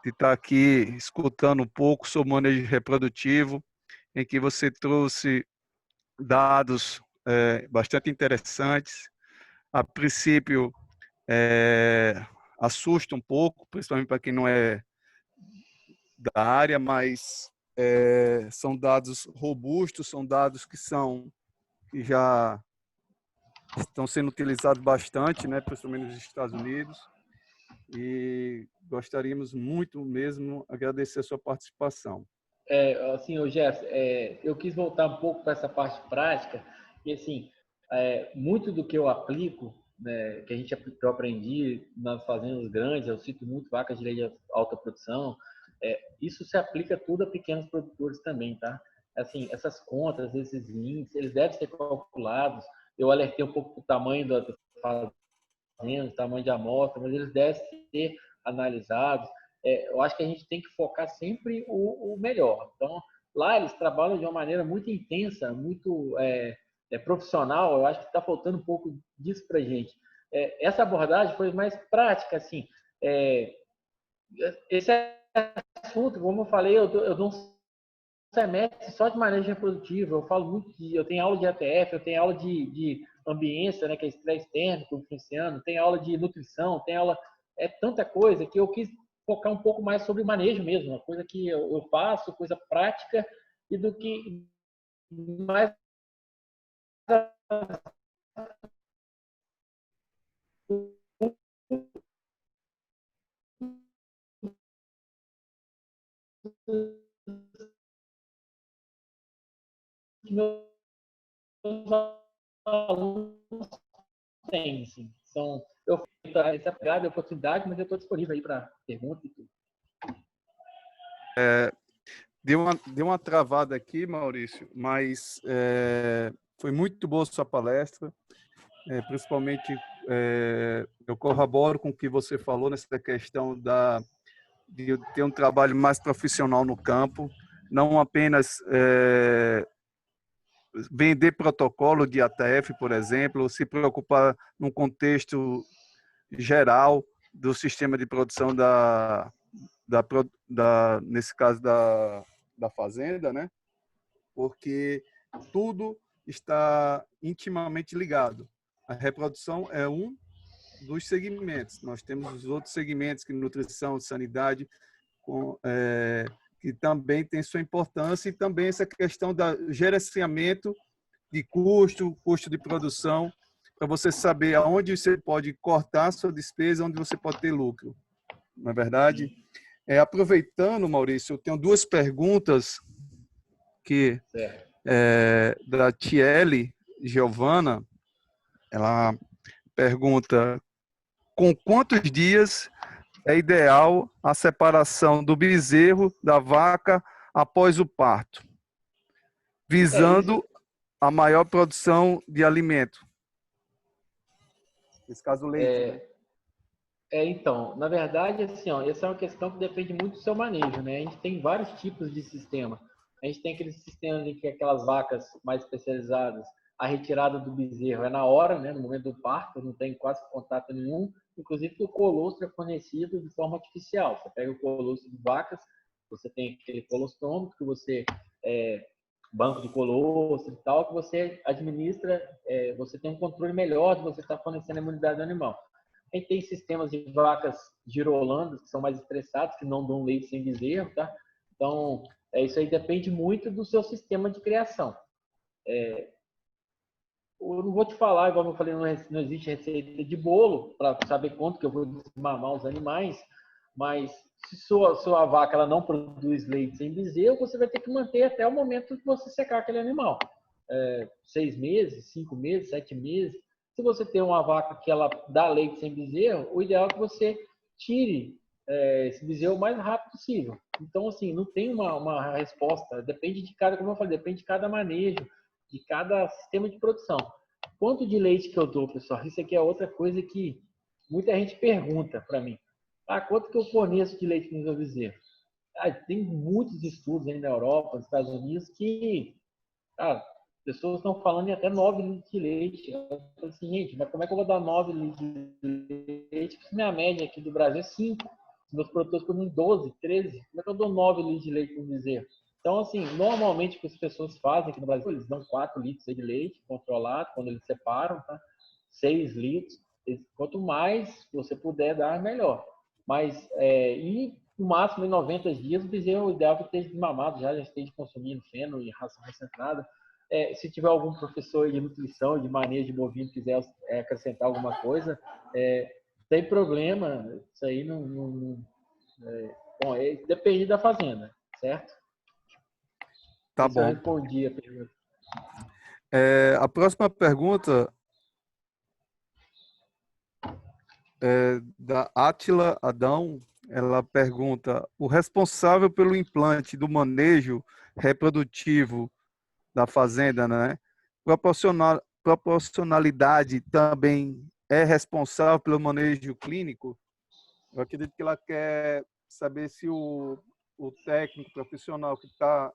de estar aqui escutando um pouco sobre manejo reprodutivo, em que você trouxe dados bastante interessantes. A princípio, assusta um pouco, principalmente para quem não é da área, mas são dados robustos, são dados que já estão sendo utilizados bastante, né, principalmente nos Estados Unidos, e gostaríamos muito mesmo agradecer a sua participação. Assim, o Gerson, eu quis voltar um pouco para essa parte prática, e assim, muito do que eu aplico, né, que eu aprendi nas fazendas grandes, eu cito muito vacas de leite de alta produção, isso se aplica tudo a pequenos produtores também, tá? Assim, essas contas, esses índices, eles devem ser calculados. Eu alertei um pouco do tamanho da fazenda, tamanho de amostra, mas eles devem ser analisados. Eu acho que a gente tem que focar sempre o melhor. Então, lá eles trabalham de uma maneira muito intensa, muito profissional. Eu acho que está faltando um pouco disso para a gente. Essa abordagem foi mais prática, assim. Esse assunto, como eu falei, eu dou um semestre só de manejo reprodutivo. Eu falo muito eu tenho aula de ATF, eu tenho aula de ambiência, né, que é estresse térmico influenciando, tem aula de nutrição, tem aula, é tanta coisa que eu quis focar um pouco mais sobre manejo mesmo, uma coisa que eu faço, coisa prática, e do que mais meus alunos têm, assim. Eu fiz essa pegada, oportunidade, mas eu estou disponível aí para perguntas e tudo. Deu uma travada aqui, Maurício, mas foi muito boa a sua palestra. Principalmente, eu corroboro com o que você falou nessa questão de ter um trabalho mais profissional no campo, não apenas vender protocolo de ATF, por exemplo, se preocupar num contexto geral do sistema de produção nesse caso da fazenda, né? Porque tudo está intimamente ligado. A reprodução é um dos segmentos. Nós temos os outros segmentos, que nutrição, sanidade, que também tem sua importância, e também essa questão do gerenciamento de custo de produção, para você saber aonde você pode cortar a sua despesa, onde você pode ter lucro. Não é verdade? Aproveitando, Maurício, eu tenho duas perguntas que da Tiele Giovana. Ela pergunta: com quantos dias é ideal a separação do bezerro da vaca após o parto, visando a maior produção de alimento? Nesse caso, leite, né? Então, na verdade, assim, ó, essa é uma questão que depende muito do seu manejo, né? A gente tem vários tipos de sistema. A gente tem aqueles sistemas em que aquelas vacas mais especializadas, a retirada do bezerro é na hora, né? No momento do parto, não tem quase contato nenhum. Inclusive, o colostro é fornecido de forma artificial. Você pega o colostro de vacas, você tem aquele colostrômetro que você banco de colostro e tal, que você administra, você tem um controle melhor de você estar fornecendo a imunidade do animal. A gente tem sistemas de vacas girolandas, que são mais estressadas, que não dão leite sem bezerro, tá? Então, isso aí depende muito do seu sistema de criação. Eu não vou te falar, igual eu falei, não existe receita de bolo para saber quanto que eu vou desmamar os animais, mas se sua vaca ela não produz leite sem bezerro, você vai ter que manter até o momento que você secar aquele animal. 6 meses, 5 meses, 7 meses. Se você tem uma vaca que ela dá leite sem bezerro, o ideal é que você tire esse bezerro o mais rápido possível. Então, assim, não tem uma resposta. Depende de cada, como eu falei, depende de cada manejo, de cada sistema de produção. Quanto de leite que eu dou, pessoal? Isso aqui é outra coisa que muita gente pergunta para mim. Quanto que eu forneço de leite para os meus bezerros? Tem muitos estudos aí na Europa, nos Estados Unidos, que pessoas estão falando em até 9 litros de leite. Eu falo assim, gente, mas como é que eu vou dar 9 litros de leite? Porque minha média aqui do Brasil é 5. Meus produtores produzem 12, 13. Como é que eu dou 9 litros de leite para um bezerro? Então, assim, normalmente o que as pessoas fazem aqui no Brasil, eles dão 4 litros de leite controlado, quando eles separam, tá? 6 litros. Quanto mais você puder dar, melhor. Mas, e no máximo em 90 dias, o bezerro ideal é que esteja desmamado, já esteja consumindo feno e ração concentrada. Se tiver algum professor de nutrição, de manejo de bovino, quiser acrescentar alguma coisa, tem problema. Isso aí bom, depende da fazenda, certo? Tá Isso eu bom. respondi a pergunta. A próxima pergunta é da Átila Adão. Ela pergunta: o responsável pelo implante do manejo reprodutivo da fazenda, né? Proporcionalidade também é responsável pelo manejo clínico? Eu acredito que ela quer saber se o técnico profissional que está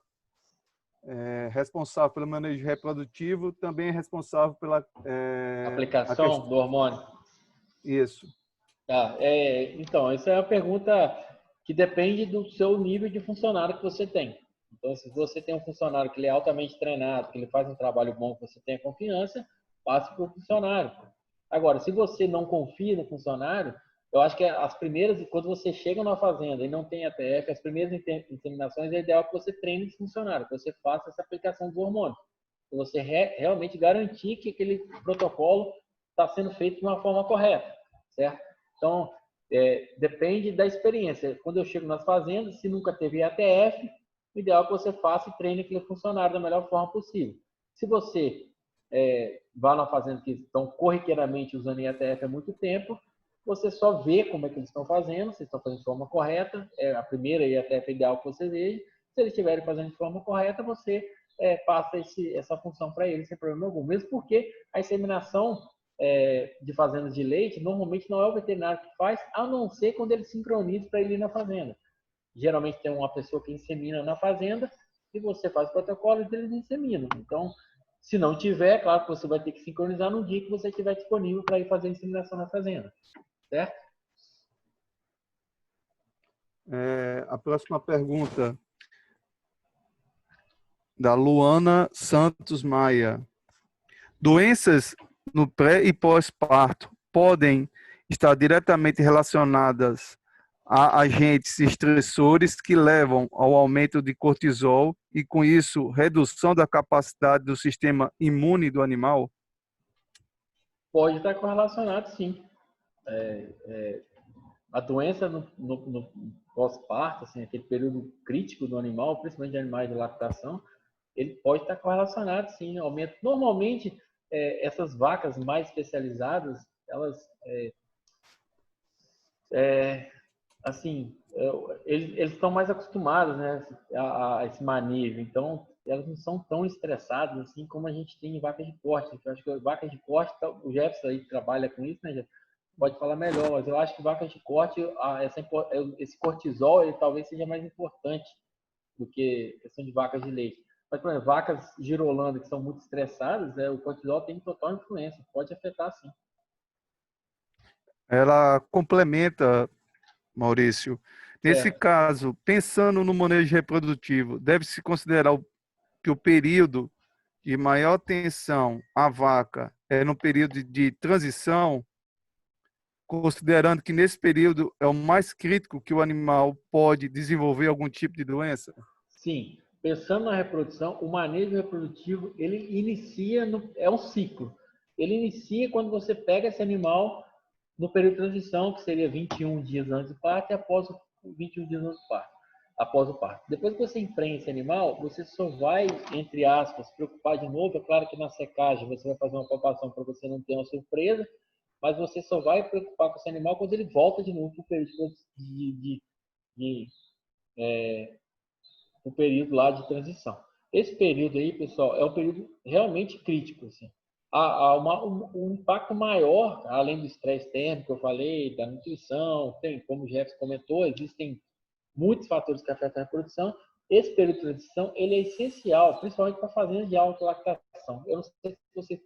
responsável pelo manejo reprodutivo também é responsável pela Aplicação do hormônio. Isso. Então, essa é a pergunta que depende do seu nível de funcionário que você tem. Então, se você tem um funcionário que ele é altamente treinado, que ele faz um trabalho bom, que você tenha confiança, passe para o funcionário. Agora, se você não confia no funcionário, eu acho que as primeiras, quando você chega numa fazenda e não tem ATF, as primeiras inseminações, é ideal que você treine esse funcionário, que você faça essa aplicação dos hormônios. Que você realmente garantir que aquele protocolo está sendo feito de uma forma correta, certo? Então, depende da experiência. Quando eu chego nas fazendas, se nunca teve ATF, o ideal é que você faça e treine aquele funcionário da melhor forma possível. Se você vai numa fazenda que estão corriqueiramente usando IATF há muito tempo, você só vê como é que eles estão fazendo, se estão fazendo de forma correta, a primeira IATF ideal que você veja. Se eles estiverem fazendo de forma correta, você passa essa função para eles sem problema algum. Mesmo porque a inseminação de fazendas de leite, normalmente não é o veterinário que faz, a não ser quando ele sincroniza para ele ir na fazenda. Geralmente tem uma pessoa que insemina na fazenda e você faz o protocolo e eles inseminam. Então, se não tiver, claro que você vai ter que sincronizar no dia que você estiver disponível para ir fazer a inseminação na fazenda. Certo? A próxima pergunta da Luana Santos Maia. Doenças no pré e pós-parto podem estar diretamente relacionadas a agentes estressores que levam ao aumento de cortisol e, com isso, redução da capacidade do sistema imune do animal? Pode estar correlacionado, sim. A doença no pós-parto, assim, aquele período crítico do animal, principalmente de animais de lactação, ele pode estar correlacionado, sim, aumento. Normalmente, essas vacas mais especializadas, elas, assim, eles estão mais acostumados, né, a esse manejo. Então, elas não são tão estressadas assim como a gente tem em vacas de corte. Eu acho que vacas de corte, o Jefferson aí trabalha com isso, né, Jefferson? Pode falar melhor, mas eu acho que vacas de corte, esse cortisol, ele talvez seja mais importante do que a questão de vacas de leite. Mas, por exemplo, vacas girolando que são muito estressadas, o cortisol tem total influência, pode afetar sim. Ela complementa, Maurício. Nesse Certo. caso, pensando no manejo reprodutivo, deve-se considerar que o período de maior tensão à vaca é no período de transição, considerando que nesse período é o mais crítico que o animal pode desenvolver algum tipo de doença? Sim, pensando na reprodução, o manejo reprodutivo, ele inicia, é um ciclo. Ele inicia quando você pega esse animal no período de transição, que seria 21 dias antes do parto e após 21 dias antes do parto, após o parto. Depois que você emprenha esse animal, você só vai, entre aspas, se preocupar de novo. É claro que na secagem você vai fazer uma palpação para você não ter uma surpresa, mas você só vai preocupar com esse animal quando ele volta de novo para o período o período lá de transição. Esse período aí, pessoal, é um período realmente crítico. Assim. Há um impacto maior, além do estresse térmico que eu falei, da nutrição, tem, como o Jefferson comentou, existem muitos fatores que afetam a reprodução. Esse período de transição ele é essencial, principalmente para fazendas de alta lactação. Eu não sei se vocês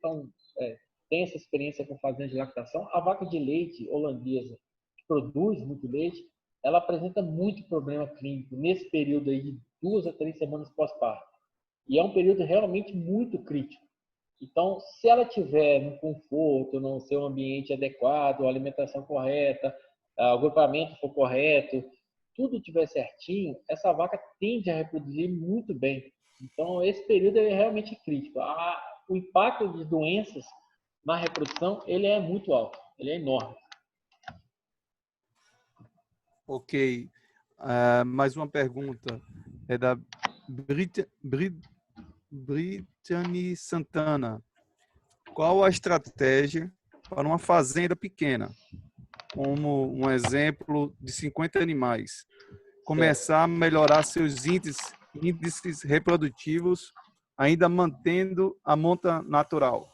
têm essa experiência com fazendas de lactação. A vaca de leite holandesa, que produz muito leite, ela apresenta muito problema clínico nesse período aí de 2 a 3 semanas pós-parto. E é um período realmente muito crítico. Então, se ela tiver no conforto, no seu ambiente adequado, a alimentação correta, o agrupamento for correto, tudo tiver certinho, essa vaca tende a reproduzir muito bem. Então, esse período é realmente crítico. O impacto de doenças na reprodução, ele é muito alto, ele é enorme. Ok. Mais uma pergunta. É da Brittany Santana. Qual a estratégia para uma fazenda pequena, como um exemplo de 50 animais, começar a melhorar seus índices reprodutivos, ainda mantendo a monta natural?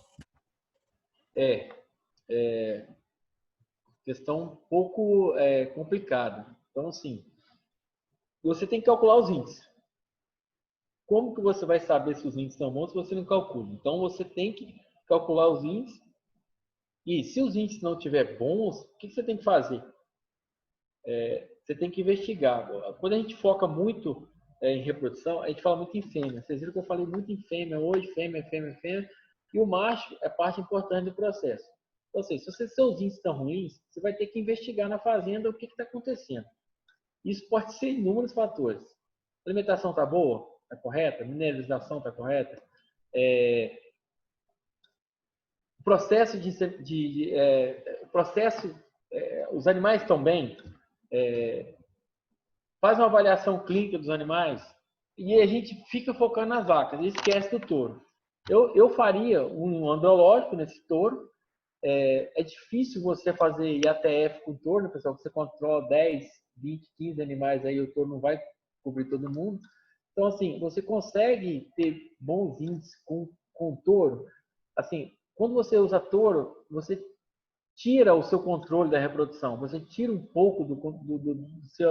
Questão um pouco complicada. Então, assim, você tem que calcular os índices. Como que você vai saber se os índices são bons se você não calcula? Então, você tem que calcular os índices. E se os índices não estiverem bons, o que você tem que fazer? Você tem que investigar. Quando a gente foca muito em reprodução, a gente fala muito em fêmea. Vocês viram que eu falei muito em fêmea hoje, fêmea. E o macho é parte importante do processo. Então, assim, se seus índices estão ruins, você vai ter que investigar na fazenda o que está acontecendo. Isso pode ser inúmeros fatores. A alimentação está boa? Está correta? A mineralização está correta? O processo os animais estão bem? Faz uma avaliação clínica dos animais e a gente fica focando nas vacas e esquece do touro. Eu faria um andrológico nesse touro. É difícil você fazer IATF com touro, né, pessoal? Você controla 10, 20, 15 animais, aí o touro não vai cobrir todo mundo. Então, assim, você consegue ter bons índices com touro. Assim, quando você usa touro, você tira o seu controle da reprodução, você tira um pouco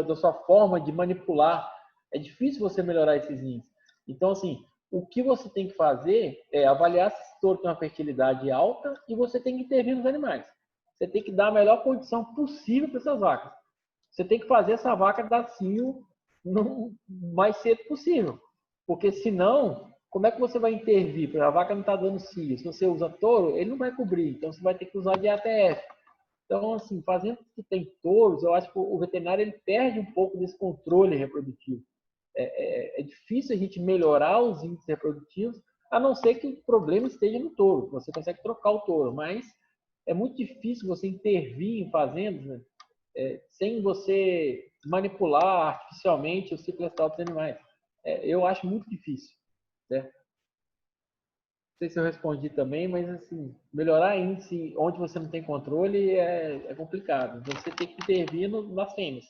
da sua forma de manipular. É difícil você melhorar esses índices. Então, assim, o que você tem que fazer é avaliar se esse touro tem uma fertilidade alta e você tem que intervir nos animais. Você tem que dar a melhor condição possível para essas vacas. Você tem que fazer essa vaca dar cio no mais cedo possível. Porque senão, como é que você vai intervir? A vaca não está dando cio. Se você usa touro, ele não vai cobrir. Então, você vai ter que usar de ATF. Então, assim, fazendo que tem touros, eu acho que o veterinário ele perde um pouco desse controle reprodutivo. É difícil a gente melhorar os índices reprodutivos, a não ser que o problema esteja no touro. Você consegue trocar o touro, mas é muito difícil você intervir em fazendas, né, sem você manipular artificialmente o ciclo estral dos animais. Eu acho muito difícil. Certo? Não sei se eu respondi também, mas assim, melhorar índice onde você não tem controle é complicado. Você tem que intervir nas fêmeas.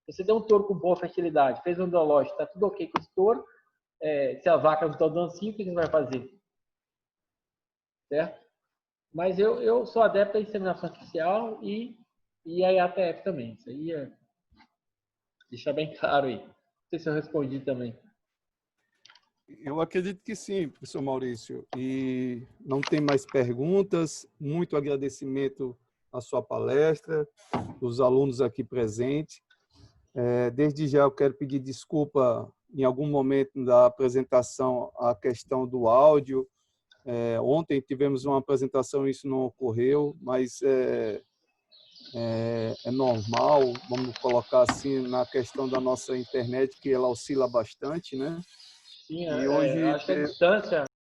Você deu um touro com boa fertilidade, fez um andrológico, está tudo ok com esse touro, se a vaca não está dando cio, o que você vai fazer? Certo? Mas eu sou adepto à inseminação artificial e a IATF também. Isso aí deixar bem claro aí. Não sei se eu respondi também. Eu acredito que sim, professor Maurício. E não tem mais perguntas. Muito agradecimento à sua palestra, dos alunos aqui presentes. Desde já eu quero pedir desculpa em algum momento da apresentação a questão do áudio. Ontem tivemos uma apresentação, isso não ocorreu, mas é normal, vamos colocar assim, na questão da nossa internet, que ela oscila bastante, né? Sim, E hoje acho que a distância